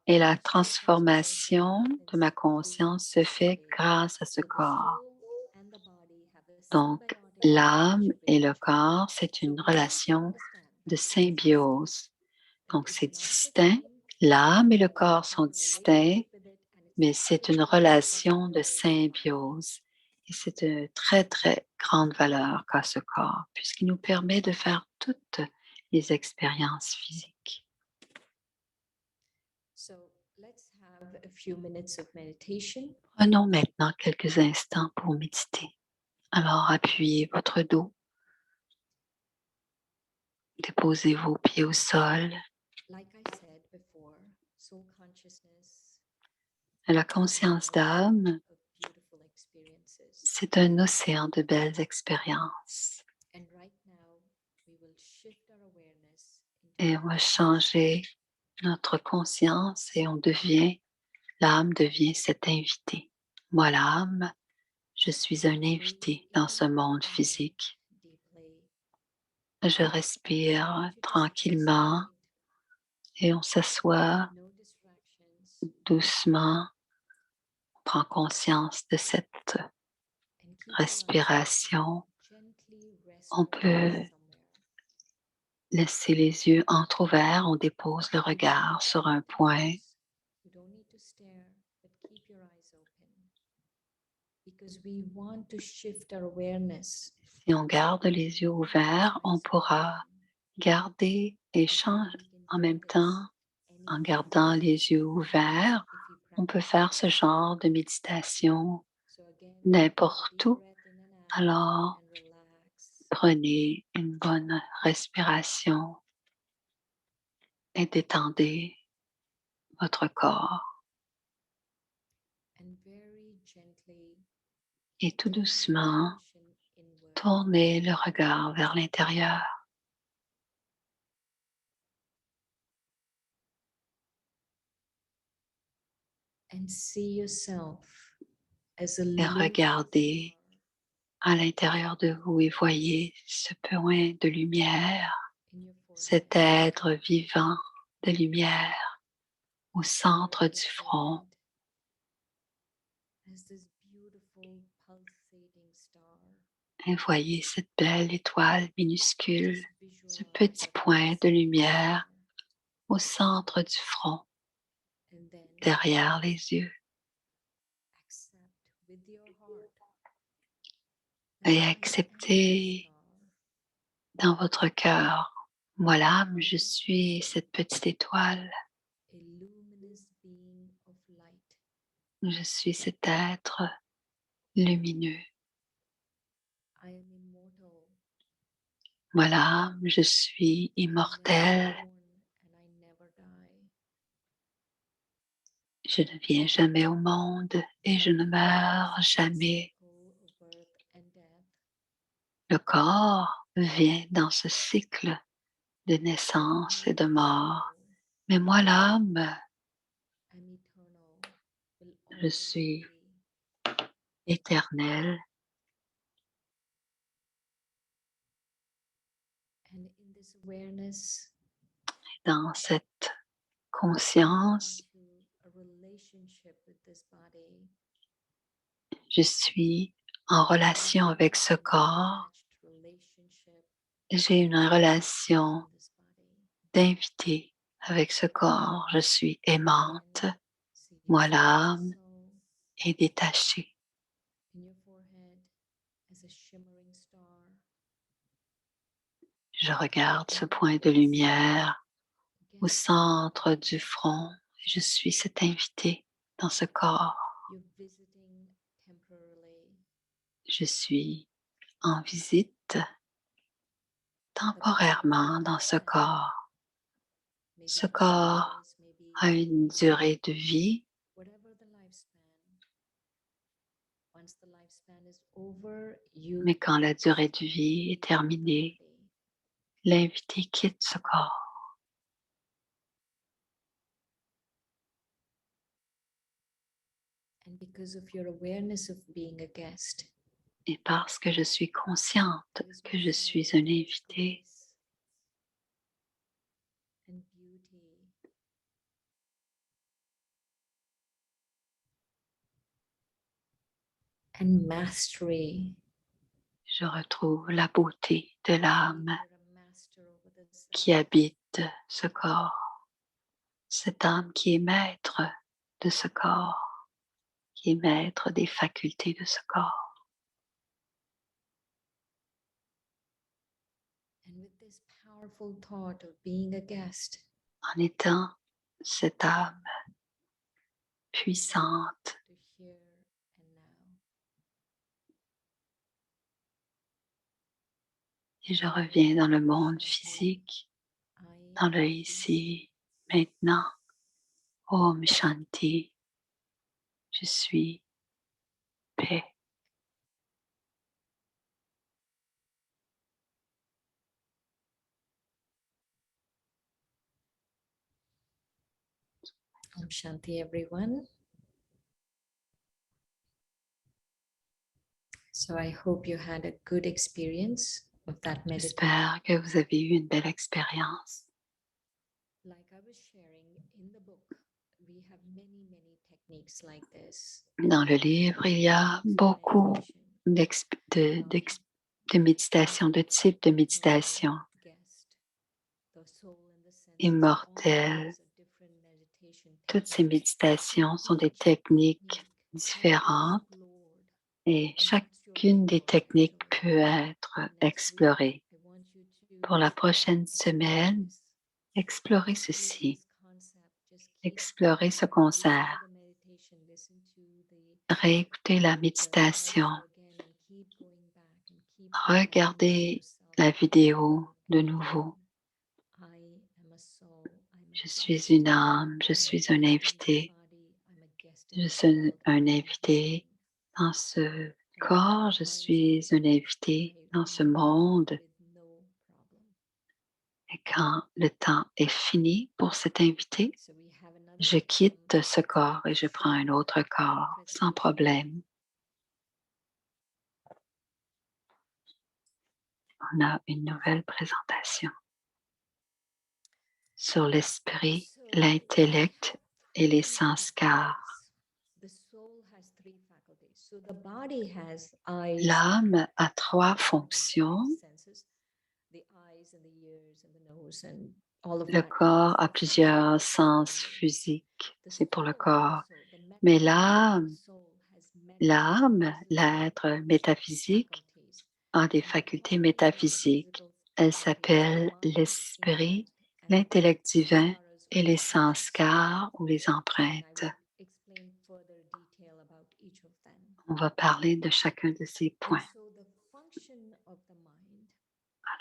Et la transformation de ma conscience se fait grâce à ce corps. Donc, l'âme et le corps, c'est une relation de symbiose. Donc, c'est distinct. L'âme et le corps sont distincts, mais c'est une relation de symbiose. Et c'est de très, très grande valeur qu'a ce corps, puisqu'il nous permet de faire toutes les expériences physiques. Prenons maintenant quelques instants pour méditer. Alors, appuyez votre dos. Déposez vos pieds au sol. La conscience d'âme, c'est un océan de belles expériences. Et on va changer notre conscience et l'âme devient cet invité. Moi, l'âme, je suis un invité dans ce monde physique. Je respire tranquillement et on s'assoit doucement. On prend conscience de cette respiration. On peut laisser les yeux entrouverts. On dépose le regard sur un point. Si on garde les yeux ouverts, on pourra garder et changer en même temps. En gardant les yeux ouverts, on peut faire ce genre de méditation n'importe où. Alors, prenez une bonne respiration et détendez votre corps. Et tout doucement, tournez le regard vers l'intérieur. Et regardez à l'intérieur de vous et voyez ce point de lumière, cet être vivant de lumière au centre du front. Et voyez cette belle étoile minuscule, ce petit point de lumière au centre du front, derrière les yeux. Et acceptez dans votre cœur, moi l'âme, je suis cette petite étoile. Je suis cet être lumineux. Moi l'âme, je suis immortel. Je ne viens jamais au monde et je ne meurs jamais. Le corps vient dans ce cycle de naissance et de mort. Mais moi, l'âme, je suis éternelle. Dans cette conscience, je suis en relation avec ce corps. J'ai une relation d'invité avec ce corps. Je suis aimante. Moi, l'âme est détachée. Je regarde ce point de lumière au centre du front. Je suis cet invité dans ce corps. Je suis en visite temporairement dans ce corps. Ce corps a une durée de vie. Mais quand la durée de vie est terminée, l'invité quitte ce corps. Et parce que je suis consciente que je suis un invité, and mastery, je retrouve la beauté de l'âme qui habite ce corps. Cette âme qui est maître de ce corps, qui est maître des facultés de ce corps. and with this powerful thought of being a guest, En étant cette âme puissante, to here and now, et je reviens dans le monde physique, I dans le ici, maintenant. Om Shanti, je suis paix. Om Shanti, everyone. So I hope you had a good experience of that meditation. J'espère que vous avez eu une belle expérience. Like I was sharing in the book, we have many techniques like this. Dans le livre, il y a beaucoup de méditation, de types de méditation immortelles. Toutes ces méditations sont des techniques différentes et chacune des techniques peut être explorée. Pour la prochaine semaine, explorez ceci. Explorez ce concert. Réécoutez la méditation. Regardez la vidéo de nouveau. Je suis une âme, je suis un invité. Je suis un invité dans ce corps, je suis un invité dans ce monde. Et quand le temps est fini pour cet invité, je quitte ce corps et je prends un autre corps sans problème. On a une nouvelle présentation sur l'esprit, l'intellect et les sanskars. L'âme a trois fonctions. Le corps a plusieurs sens physiques, c'est pour le corps. Mais l'âme, l'être métaphysique, a des facultés métaphysiques. Elle s'appelle l'esprit, l'intellect divin et les sanskars ou les empreintes. On va parler de chacun de ces points.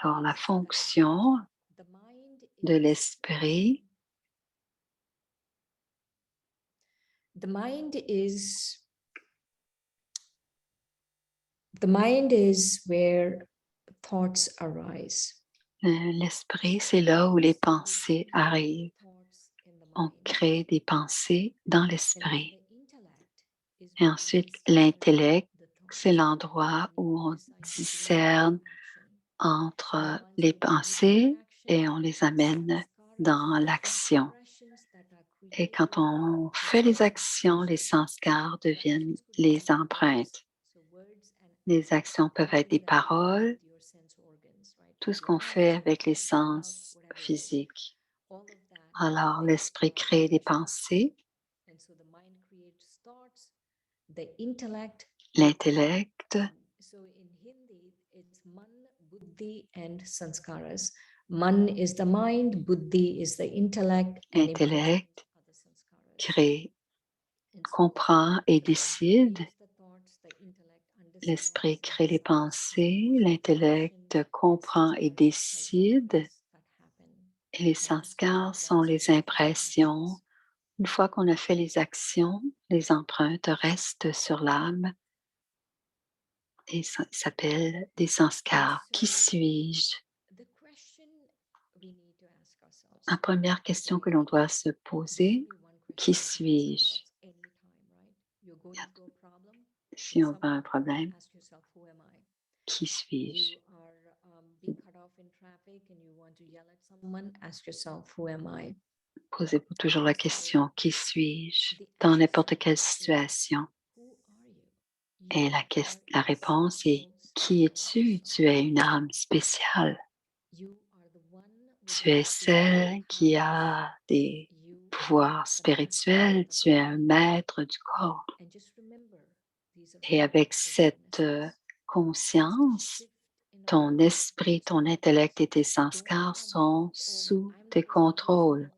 Alors, la fonction de l'esprit the mind is where thoughts arise. L'esprit, c'est là où les pensées arrivent. On crée des pensées dans l'esprit. Et ensuite, l'intellect, c'est l'endroit où on discerne entre les pensées et on les amène dans l'action. Et quand on fait les actions, les sanskars deviennent les empreintes. Les actions peuvent être des paroles, tout ce qu'on fait avec les sens physiques. Alors, l'esprit crée des pensées, l'intellect, So in Hindi, it's man, buddhi, and sanskaras. Man is the mind, buddhi is the intellect, and l'intellect are the sanskaras. crée, And so comprend et the mind décide. creates the thoughts, the intellect understands, L'esprit crée and les the pensées, sanskars l'intellect comprend et décide, that happen. et les sanskars sont les impressions. Une fois qu'on a fait les actions, les empreintes restent sur l'âme et ça s'appelle des sanskars. Qui suis-je? The question we need to ask ourselves. La première question que l'on doit se poser, qui suis-je? Si on a un problème, qui suis-je? You are being cut off in traffic and you want to yell at someone, ask yourself, who am I? Posez-vous toujours la question, qui suis-je? Dans n'importe quelle situation. Who are you? Et la réponse est, qui es-tu? Tu es une âme spéciale. You are the one with Tu es celle qui a des pouvoirs spirituels. Tu es un maître du corps. and just remember, these are Et avec cette conscience, ton esprit, ton intellect et tes sanskars sont sous tes contrôles.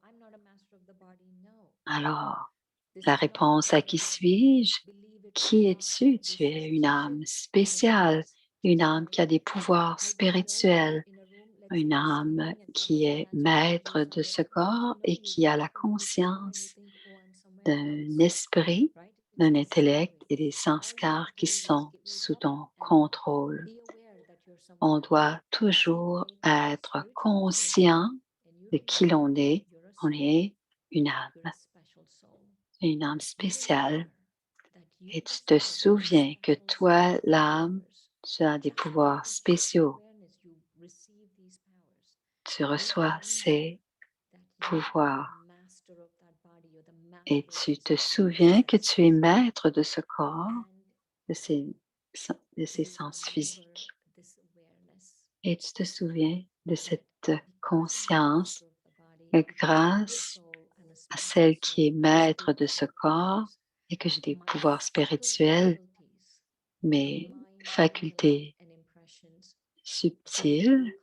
Alors, la réponse à qui suis-je? Qui es-tu? Tu es une âme spéciale, une âme qui a des pouvoirs spirituels, une âme qui est maître de ce corps et qui a la conscience d'un esprit, d'un intellect et des sanskars qui sont sous ton contrôle. On doit toujours être conscient de qui l'on est. On est une âme spéciale. Et tu te souviens que toi, l'âme, tu as des pouvoirs spéciaux. Tu reçois ces pouvoirs. Et tu te souviens que tu es maître de ce corps, de ces sens physiques. Et tu te souviens de cette conscience que grâce à celle qui est maître de ce corps et que j'ai des pouvoirs spirituels, mes facultés subtiles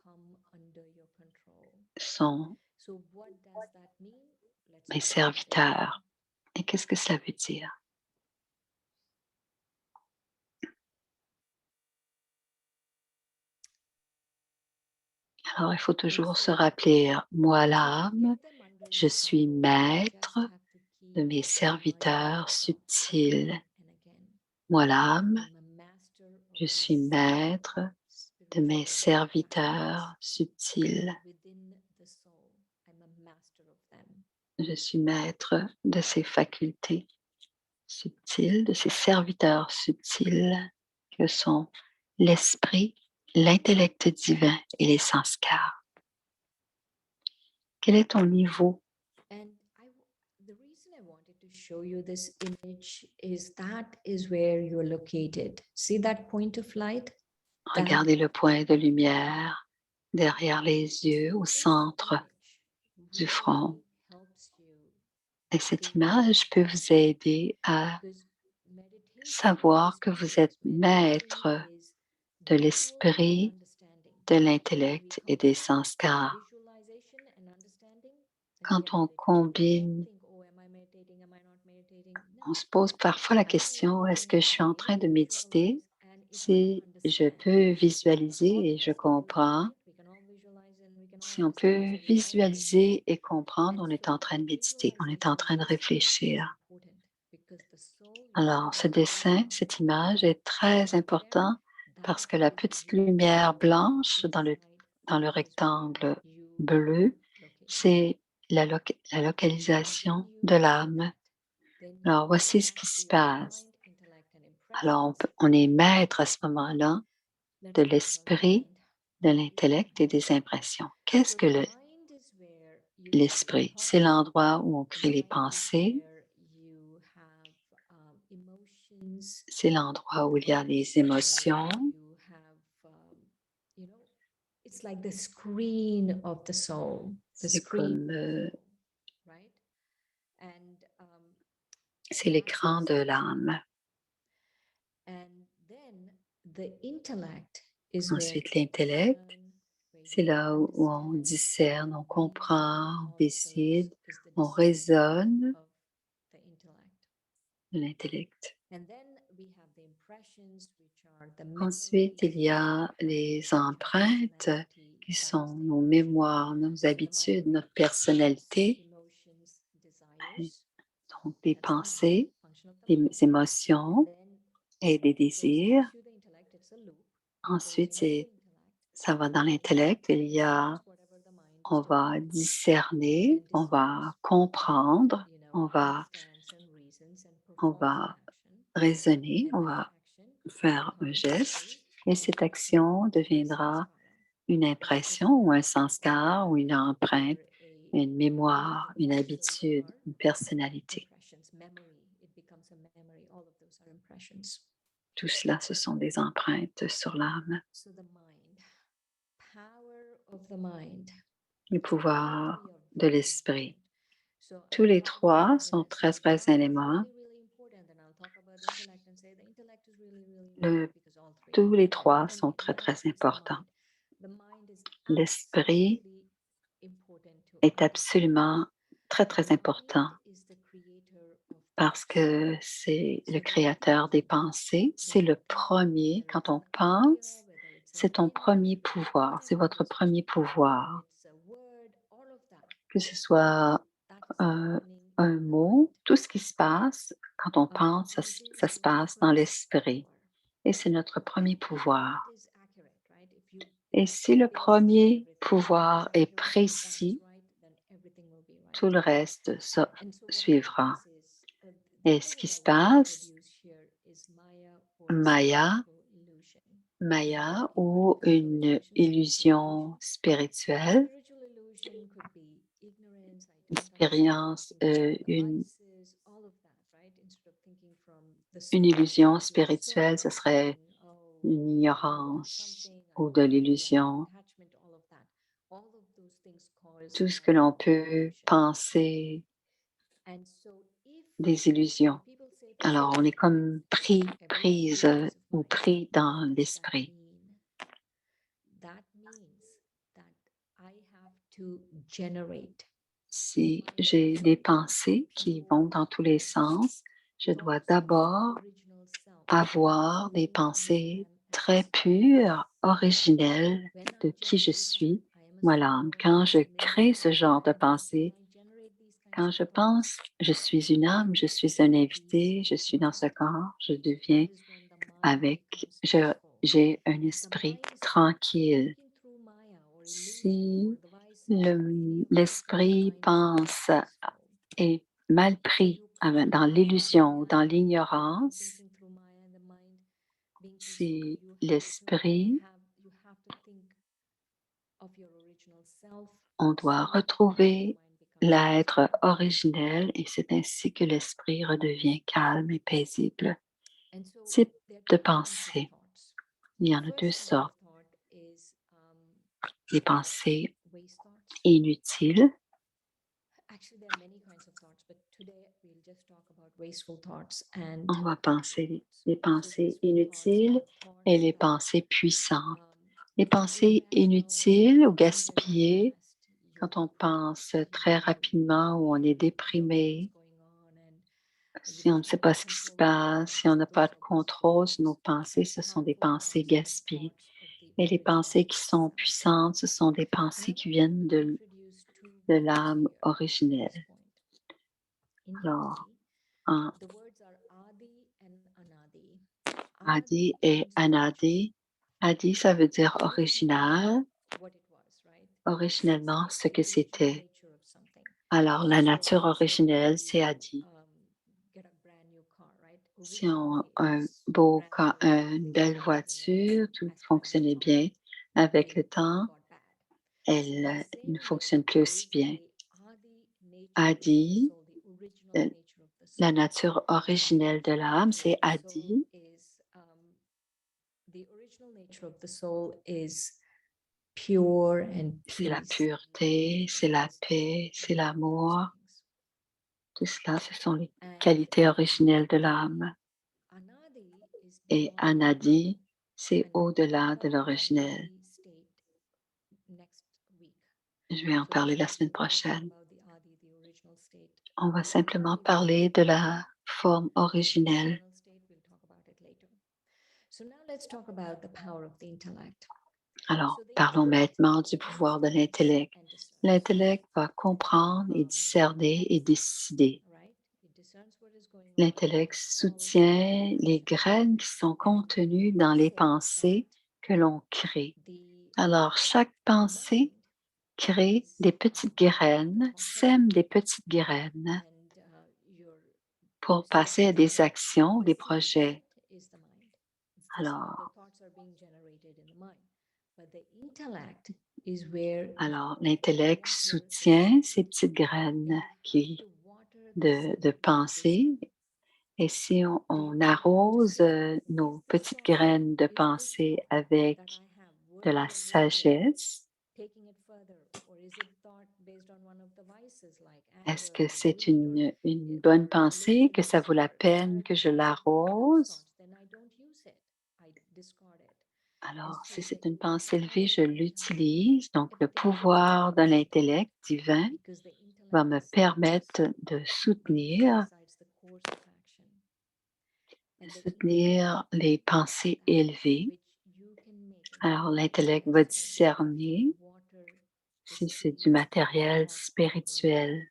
sont mes serviteurs. Et qu'est-ce que cela veut dire? Alors, il faut toujours se rappeler, moi l'âme, je suis maître de mes serviteurs subtils. Moi l'âme, je suis maître de mes serviteurs subtils. Je suis maître de ces facultés subtiles, de ces serviteurs subtils que sont l'esprit, l'intellect divin et les sanskars. Quel est ton niveau? The reason I wanted to show you this image is that is where you're located. See that point of light? Regardez le point de lumière derrière les yeux au centre du front. Et cette image peut vous aider à savoir que vous êtes maître de l'esprit, de l'intellect et des sanskars. Quand on combine, on se pose parfois la question, est-ce que je suis en train de méditer? Si je peux visualiser et je comprends, si on peut visualiser et comprendre, on est en train de méditer, on est en train de réfléchir. Alors, ce dessin, cette image est très important parce que la petite lumière blanche dans le rectangle bleu, c'est la localisation de l'âme. Alors, voici ce qui se passe. Alors, on est maître à ce moment-là de l'esprit, de l'intellect et des impressions. Qu'est-ce que l'esprit? C'est l'endroit où on crée les pensées, c'est l'endroit où il y a les émotions. It's like the screen of the soul. C'est comme c'est l'écran de l'âme. Ensuite, l'intellect, c'est là où on discerne, on comprend, on décide, on raisonne de l'intellect. Ensuite, il y a les empreintes qui sont nos mémoires, nos habitudes, notre personnalité, donc des pensées, des émotions et des désirs. Ensuite, ça va dans l'intellect. On va discerner, on va comprendre, on va raisonner, on va faire un geste et cette action deviendra une impression ou un sanskar ou une empreinte, une mémoire, une habitude, une personnalité. Tout cela, ce sont des empreintes sur l'âme. Le pouvoir de l'esprit. Tous les trois sont très, très éléments. Tous les trois sont très, très importants. L'esprit est absolument très, très important parce que c'est le créateur des pensées. C'est le premier, quand on pense, c'est ton premier pouvoir, c'est votre premier pouvoir. Que ce soit un mot, tout ce qui se passe, quand on pense, ça se passe dans l'esprit. Et c'est notre premier pouvoir. Et si le premier pouvoir est précis, tout le reste suivra. Et ce qui se passe, Maya ou une illusion spirituelle, une illusion spirituelle, ce serait une ignorance ou de l'illusion. Tout ce que l'on peut penser, des illusions. Alors, on est comme prise ou pris dans l'esprit. Si j'ai des pensées qui vont dans tous les sens, je dois d'abord avoir des pensées très pures, originelles de qui je suis, moi l'âme. Quand je crée ce genre de pensée, quand je pense, je suis une âme, je suis un invité, je suis dans ce corps, je deviens j'ai un esprit tranquille. Si l'esprit pense est mal pris dans l'illusion, dans l'ignorance, si l'esprit, on doit retrouver l'être originel et c'est ainsi que l'esprit redevient calme et paisible. Type de pensée. Il y en a deux sortes. Les pensées inutiles. On va penser les pensées inutiles et les pensées puissantes. Les pensées inutiles ou gaspillées, quand on pense très rapidement ou on est déprimé, si on ne sait pas ce qui se passe, si on n'a pas de contrôle sur nos pensées, ce sont des pensées gaspillées. Et les pensées qui sont puissantes, ce sont des pensées qui viennent de l'âme originelle. Alors, Adi et Anadi. Adi, ça veut dire original, originellement ce que c'était. Alors, la nature originelle, c'est Adi. Si on a une belle voiture, tout fonctionnait bien, avec le temps, elle ne fonctionne plus aussi bien. Adi, la nature originelle de l'âme, c'est Adi. C'est la pureté, c'est la paix, c'est l'amour. Tout cela, ce sont les qualités originelles de l'âme. Et Anadi, c'est au-delà de l'originel. Je vais en parler la semaine prochaine. On va simplement parler de la forme originelle. Alors, parlons maintenant du pouvoir de l'intellect. L'intellect va comprendre et discerner et décider. L'intellect soutient les graines qui sont contenues dans les pensées que l'on crée. Alors, chaque pensée crée des petites graines, sème des petites graines pour passer à des actions, des projets. Alors, l'intellect soutient ces petites graines de pensée. Et si on arrose nos petites graines de pensée avec de la sagesse, est-ce que c'est une bonne pensée, que ça vaut la peine que je l'arrose? Alors, si c'est une pensée élevée, je l'utilise. Donc, le pouvoir de l'intellect divin va me permettre de soutenir les pensées élevées. Alors, l'intellect va discerner si c'est du matériel spirituel.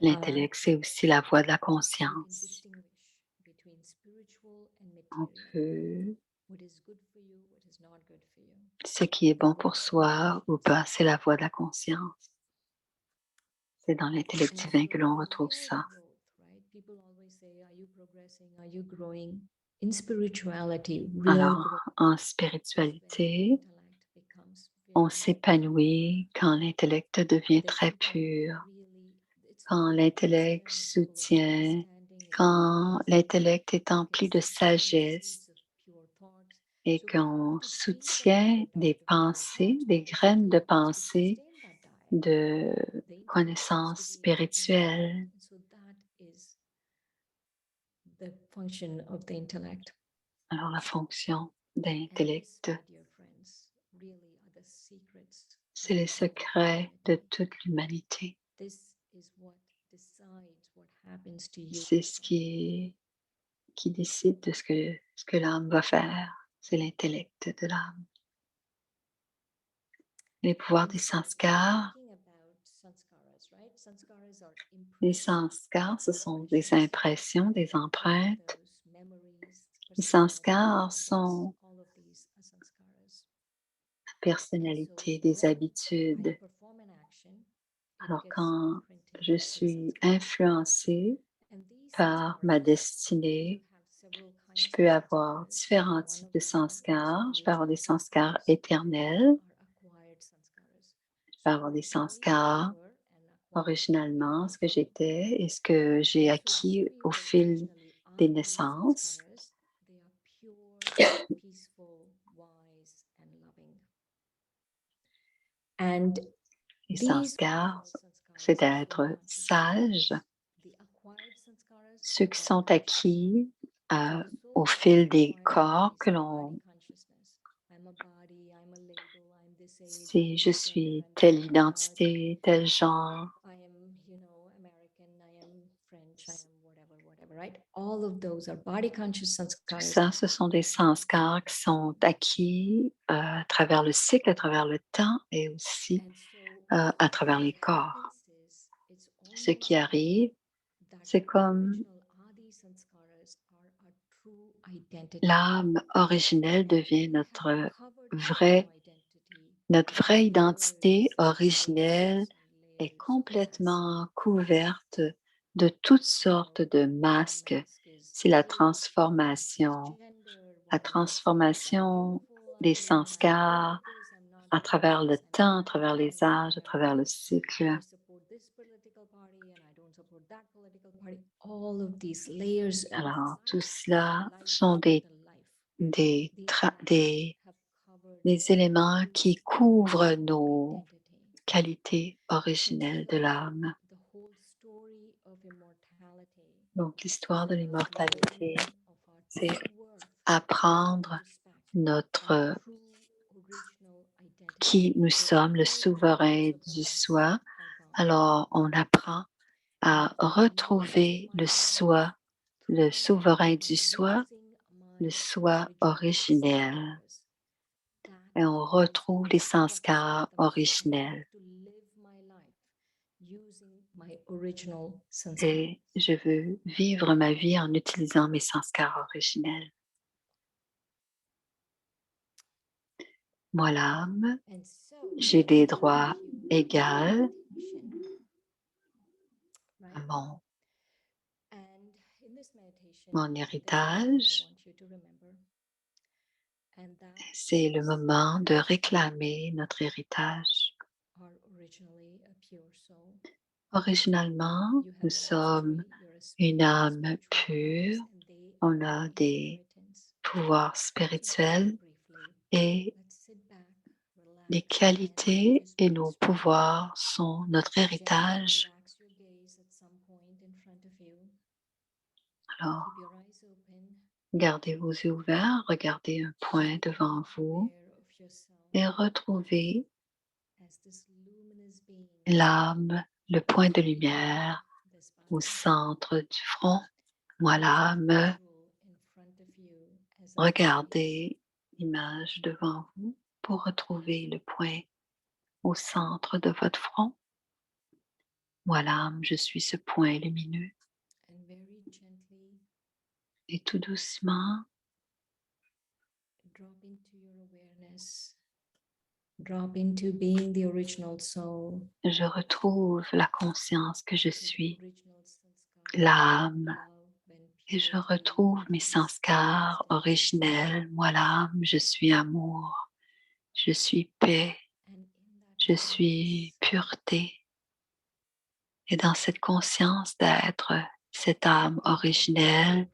L'intellect, c'est aussi la voie de la conscience. On peut ce qui est bon pour soi ou pas, c'est la voie de la conscience. C'est dans l'intellect divin que l'on retrouve ça. Alors, en spiritualité, on s'épanouit quand l'intellect devient très pur, quand l'intellect soutient, quand l'intellect est empli de sagesse et qu'on soutient des pensées, des graines de pensée de connaissances spirituelles. Alors, la fonction d'intellect, c'est les secrets de toute l'humanité. C'est ce qui décide de ce que l'âme va faire. C'est l'intellect de l'âme. Les pouvoirs des sanskars. Les sanskars, ce sont des impressions, des empreintes. Les sanskars sont la personnalité, des habitudes. Alors, quand je suis influencée par ma destinée, je peux avoir différents types de sanskars. Je peux avoir des sanskars éternels. Je peux avoir des sanskars originalement, ce que j'étais et ce que j'ai acquis au fil des naissances. Les sanskars, c'est d'être sage. Ceux qui sont acquis au fil des corps que l'on... Si je suis telle identité, tel genre, tout ça, ce sont des sanskars qui sont acquis à travers le cycle, à travers le temps et aussi à travers les corps. Ce qui arrive, c'est comme l'âme originelle devient notre vraie identité originelle est complètement couverte de toutes sortes de masques. C'est la transformation des sanskars à travers le temps, à travers les âges, à travers le cycle. Alors, tout cela sont des éléments qui couvrent nos qualités originelles de l'âme. Donc, l'histoire de l'immortalité, c'est apprendre qui nous sommes, le souverain du soi. Alors, on apprend à retrouver le soi, le souverain du soi, le soi originel. Et on retrouve les sanskars originels. Et je veux vivre ma vie en utilisant mes sanskars originels. Moi, l'âme, j'ai des droits égaux à mon héritage. C'est le moment de réclamer notre héritage. Originalement, nous sommes une âme pure, on a des pouvoirs spirituels et les qualités et nos pouvoirs sont notre héritage. Alors, gardez vos yeux ouverts, regardez un point devant vous et retrouvez l'âme, le point de lumière au centre du front. Moi, l'âme, regardez l'image devant vous pour retrouver le point au centre de votre front. Moi, l'âme, je suis ce point lumineux. Et tout doucement, je retrouve la conscience que je suis l'âme et je retrouve mes sanskars originels. Moi, l'âme, je suis amour, je suis paix, je suis pureté. Et dans cette conscience d'être cette âme originelle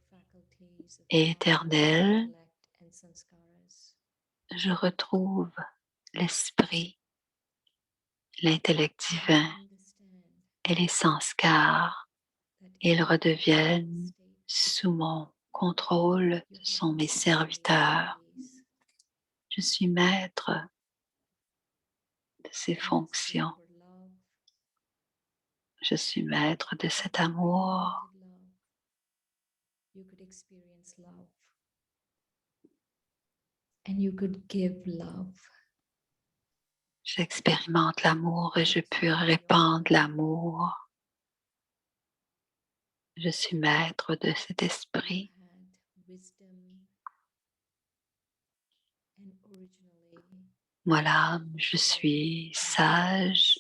et éternelle, je retrouve l'esprit, l'intellect divin et les sanskars. Ils redeviennent sous mon contrôle, ce sont mes serviteurs. Je suis maître de ces fonctions. Je suis maître de cet amour. J'expérimente l'amour et je peux répandre l'amour. Je suis maître de cet esprit. Moi, l'âme, je suis sage.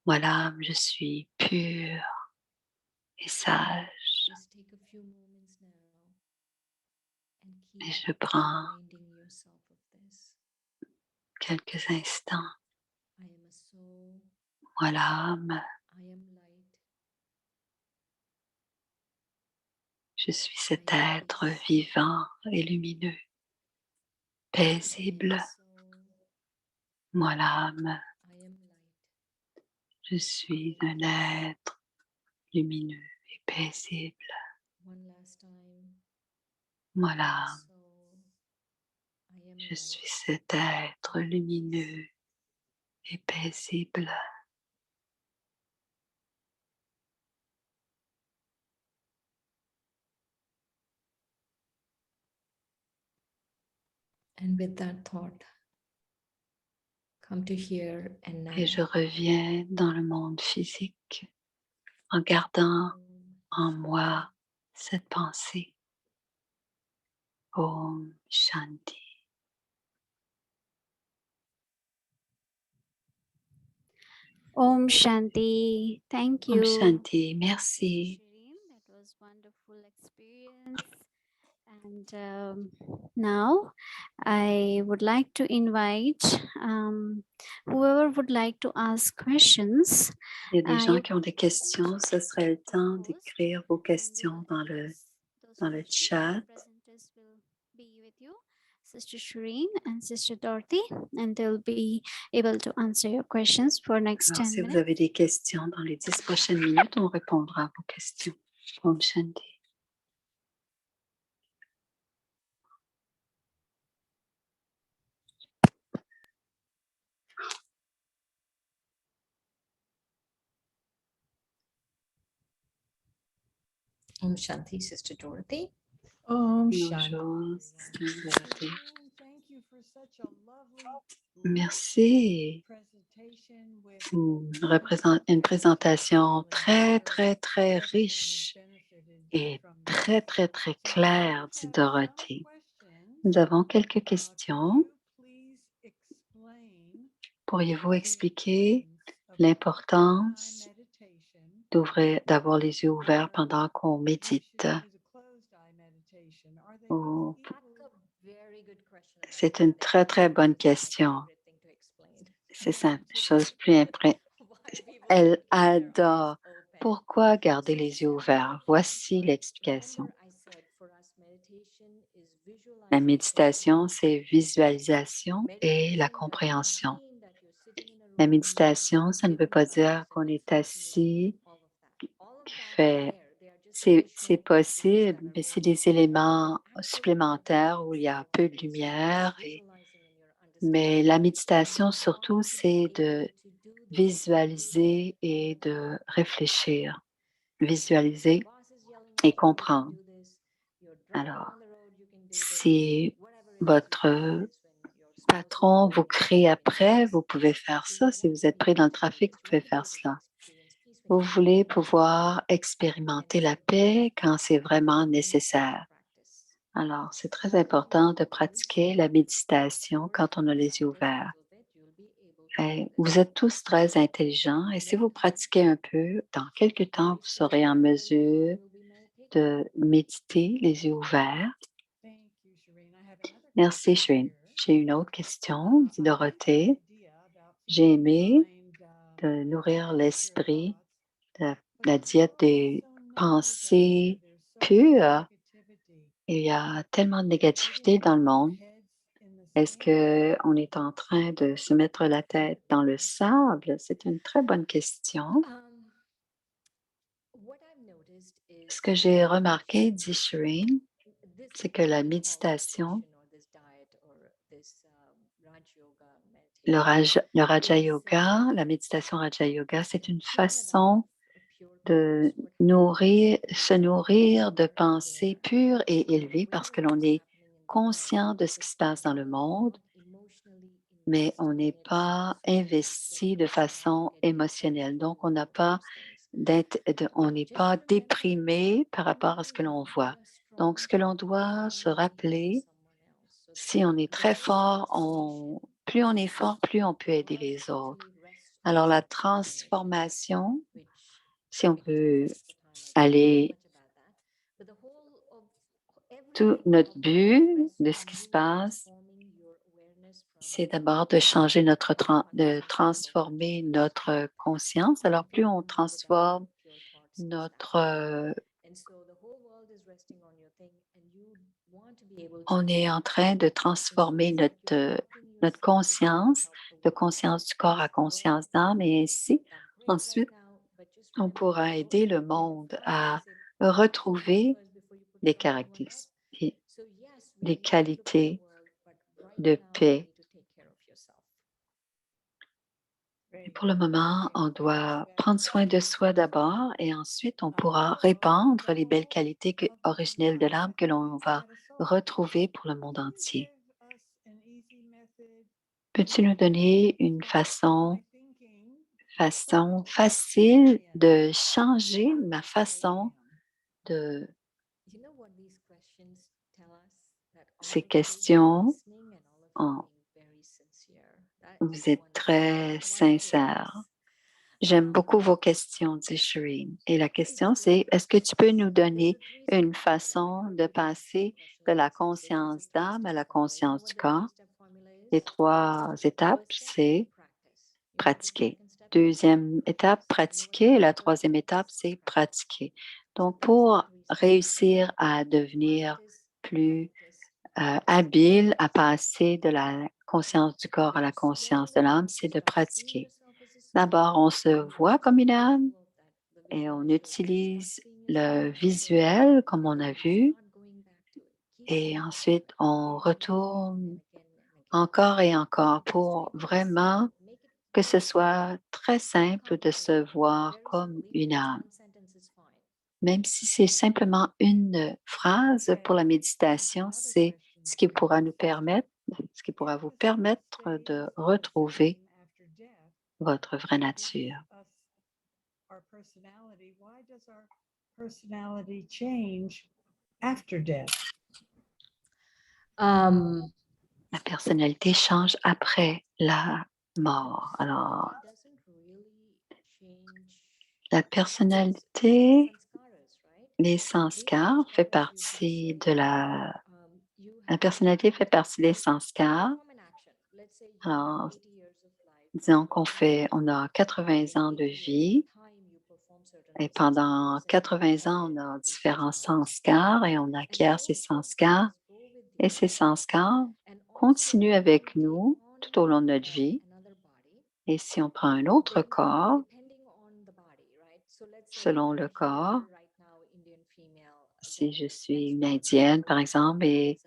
Moi, l'âme, je suis pure et sage. Et je prends quelques instants. Moi, l'âme, je suis cet être vivant et lumineux, paisible. Moi, l'âme, je suis un être lumineux et paisible. Moi, l'âme, je suis cet être lumineux et paisible. Et je reviens dans le monde physique. en gardant en moi cette pensée. Om Shanti. Om Shanti. Thank Om you. Shanti. Merci. Shireen. That was wonderful experience. And now I would like to invite whoever would like to ask questions. Il y a des gens you qui ont des questions. Ce serait le temps d'écrire vos questions dans le chat. presenters will be with you, Sister Shireen and Sister Dorothy, and they'll be able to answer your questions for next Alors, 10 si vous minutes. avez des questions dans les 10 prochaines minutes, on répondra à vos questions. Om Shanti. Om Shanti, Sister Dorothy. Om Bonjour, Shanti. Sister Dorothy. Thank you for such a lovely Merci. presentation with Une présentation très, très, très riche et très, très, très claire, dit Dorothée. Nous avons quelques questions. Pourriez-vous expliquer l'importance d'avoir les yeux ouverts pendant qu'on médite? Oh, c'est une très, très bonne question. C'est simple, chose plus Elle adore. Pourquoi garder les yeux ouverts? Voici l'explication. La méditation, c'est visualisation et la compréhension. La méditation, ça ne veut pas dire qu'on est assis, c'est possible, mais c'est des éléments supplémentaires où il y a peu de lumière. Mais la méditation, surtout, c'est de visualiser et de réfléchir. Visualiser et comprendre. Alors, si votre patron vous crie après, vous pouvez faire ça. Si vous êtes pris dans le trafic, vous pouvez faire cela. Vous voulez pouvoir expérimenter la paix quand c'est vraiment nécessaire. Alors, c'est très important de pratiquer la méditation quand on a les yeux ouverts. Vous êtes tous très intelligents et si vous pratiquez un peu, dans quelques temps, vous serez en mesure de méditer les yeux ouverts. Merci, Shireen. J'ai une autre question, dit Dorothée. J'ai aimé de nourrir l'esprit, de la diète des pensées pures. Il y a tellement de négativité dans le monde. Est-ce qu'on est en train de se mettre la tête dans le sable? C'est une très bonne question. Ce que j'ai remarqué, dit Shireen, c'est que la méditation, le Raja Yoga, la méditation Raja Yoga, c'est une façon de se nourrir de pensées pures et élevées parce que l'on est conscient de ce qui se passe dans le monde, mais on n'est pas investi de façon émotionnelle. Donc, on n'est pas déprimé par rapport à ce que l'on voit. Donc, ce que l'on doit se rappeler, si on est très fort, plus on est fort, plus on peut aider les autres. Alors, la transformation, si on veut aller, tout notre but de ce qui se passe, c'est d'abord de changer de transformer notre conscience. Alors, plus on transforme on est en train de transformer notre conscience, de conscience du corps à conscience d'âme, et ainsi, ensuite, on pourra aider le monde à retrouver des caractéristiques, des qualités de paix. Et pour le moment, on doit prendre soin de soi d'abord et ensuite, on pourra répandre les belles qualités originelles de l'âme que l'on va retrouver pour le monde entier. Peux-tu nous donner une façon façon facile de changer ma façon de ces questions. Vous êtes très sincère. J'aime beaucoup vos questions, dit Shireen. Et la question, c'est, est-ce que tu peux nous donner une façon de passer de la conscience d'âme à la conscience du corps? Les 3 étapes, c'est pratiquer. Deuxième étape, pratiquer. Et la troisième étape, c'est pratiquer. Donc, pour réussir à devenir plus habile à passer de la conscience du corps à la conscience de l'âme, c'est de pratiquer. D'abord, on se voit comme une âme et on utilise le visuel comme on a vu. Et ensuite, on retourne encore et encore pour vraiment que ce soit très simple de se voir comme une âme. Même si c'est simplement une phrase pour la méditation, c'est ce qui pourra nous permettre, ce qui pourra vous permettre de retrouver votre vraie nature. Our personality, why does our personality change after death? La personnalité change après la mort. Alors, la personnalité, les sanskars fait partie de la personnalité fait partie des sanskars. Alors, disons on a 80 ans de vie et pendant 80 ans, on a différents sanskars et on acquiert ces sanskars. Et ces sanskars continuent avec nous tout au long de notre vie. Et si on prend un autre corps, selon le corps, si je suis une Indienne, par exemple, et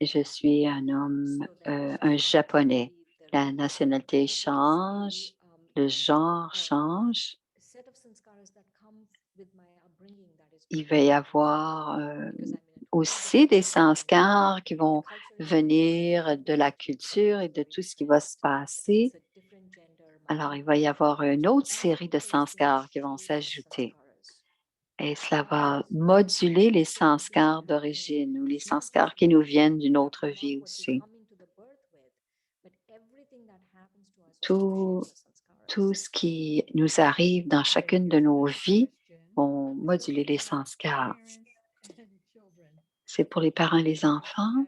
je suis un homme, un Japonais, la nationalité change, le genre change. Il va y avoir aussi des sanskars qui vont venir de la culture et de tout ce qui va se passer. Alors, il va y avoir une autre série de sanskars qui vont s'ajouter. Et cela va moduler les sanskars d'origine ou les sanskars qui nous viennent d'une autre vie aussi. Tout ce qui nous arrive dans chacune de nos vies vont moduler les sanskars. C'est pour les parents et les enfants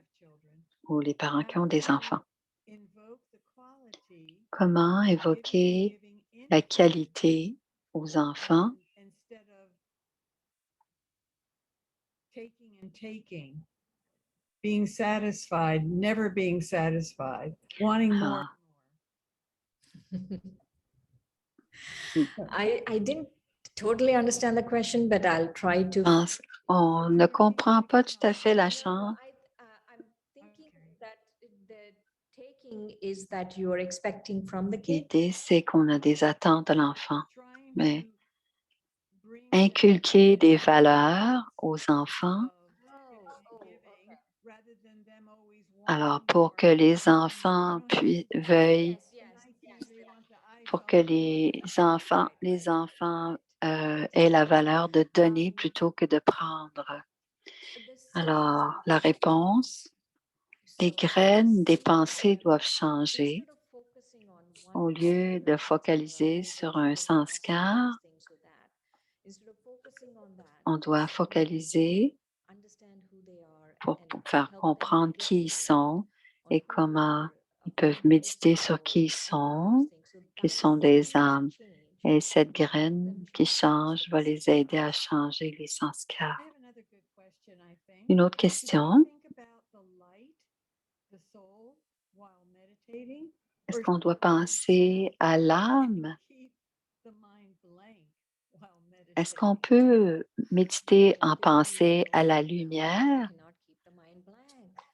ou les parents qui ont des enfants. Comment évoquer la qualité aux enfants Taking, being satisfied, never being satisfied, wanting more. I didn't totally understand the question, but I'll try to. On ne comprend pas tout à fait la chance. L'idée, c'est qu'on a des attentes de l'enfant, mais inculquer des valeurs aux enfants. Alors, pour que les enfants veuillent, pour que les enfants aient la valeur de donner plutôt que de prendre. Alors, la réponse, les graines des pensées doivent changer. Au lieu de focaliser sur un sanskar, on doit focaliser pour faire comprendre qui ils sont et comment ils peuvent méditer sur qui ils sont des âmes. Et cette graine qui change va les aider à changer les sanskars. Une autre question. Est-ce qu'on doit penser à l'âme? Est-ce qu'on peut méditer en pensée à la lumière?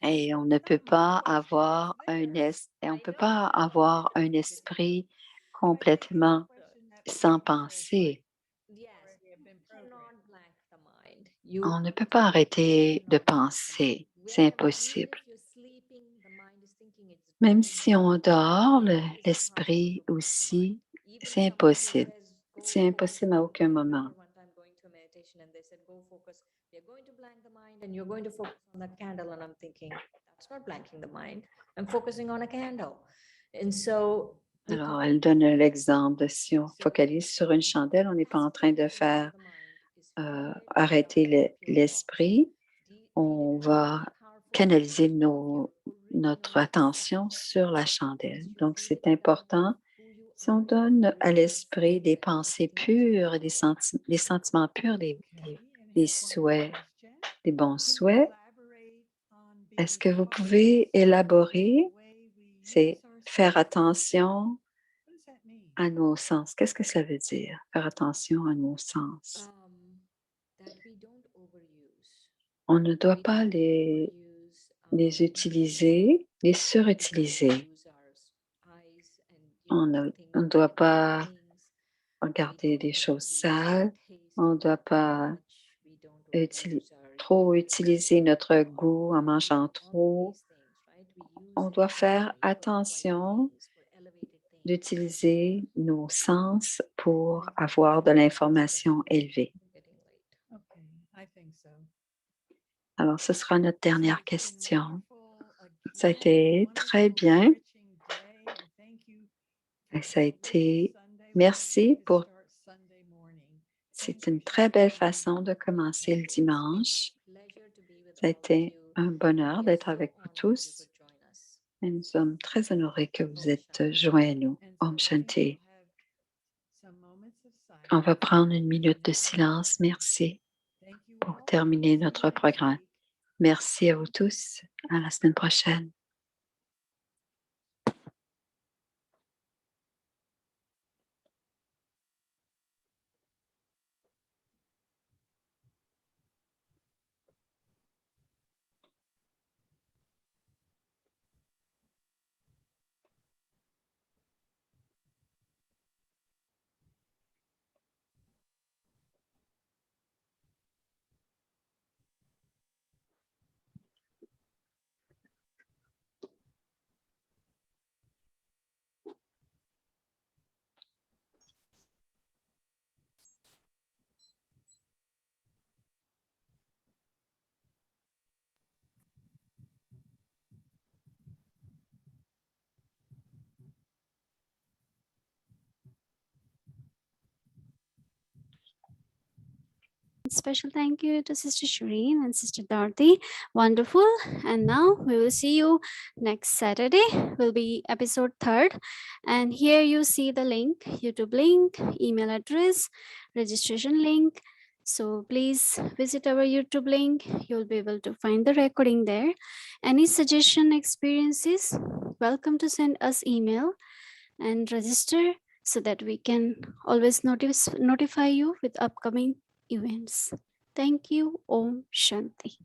Et on ne peut pas avoir un esprit complètement sans pensée. On ne peut pas arrêter de penser. C'est impossible. Même si on dort, l'esprit aussi C'est impossible. C'est impossible à aucun moment. You're going to blank the mind and you're going to focus on that candle. And I'm thinking, that's not blanking the mind. I'm focusing on a candle. And so Alors, elle donne l'exemple de si on focalise sur une chandelle, on n'est pas en train de faire arrêter l'esprit. On va canaliser notre attention sur la chandelle. Donc, c'est important. Si on donne à l'esprit des pensées pures, des sentiments purs, des souhaits, des bons souhaits, est-ce que vous pouvez élaborer? C'est faire attention à nos sens. Qu'est-ce que cela veut dire, faire attention à nos sens? On ne doit pas les utiliser, les surutiliser. On ne doit pas regarder des choses sales. On ne doit pas trop utiliser notre goût en mangeant trop. On doit faire attention d'utiliser nos sens pour avoir de l'information élevée. Alors, ce sera notre dernière question. Ça a été très bien. Et ça a été, merci pour, c'est une très belle façon de commencer le dimanche. Ça a été un bonheur d'être avec vous tous. Et nous sommes très honorés que vous êtes joints à nous. Om Shanti. On va prendre une minute de silence. Merci pour terminer notre programme. Merci à vous tous. À la semaine prochaine. Special thank you to Sister Shireen and Sister Dorothy. Wonderful. And now we will see you next Saturday. Will be episode 3rd. And here you see the link, YouTube link, email address, registration link. So please visit our YouTube link. You'll be able to find the recording there. Any suggestion, experiences, welcome to send us email and register so that we can always notify you with upcoming events. Thank you. Om Shanti.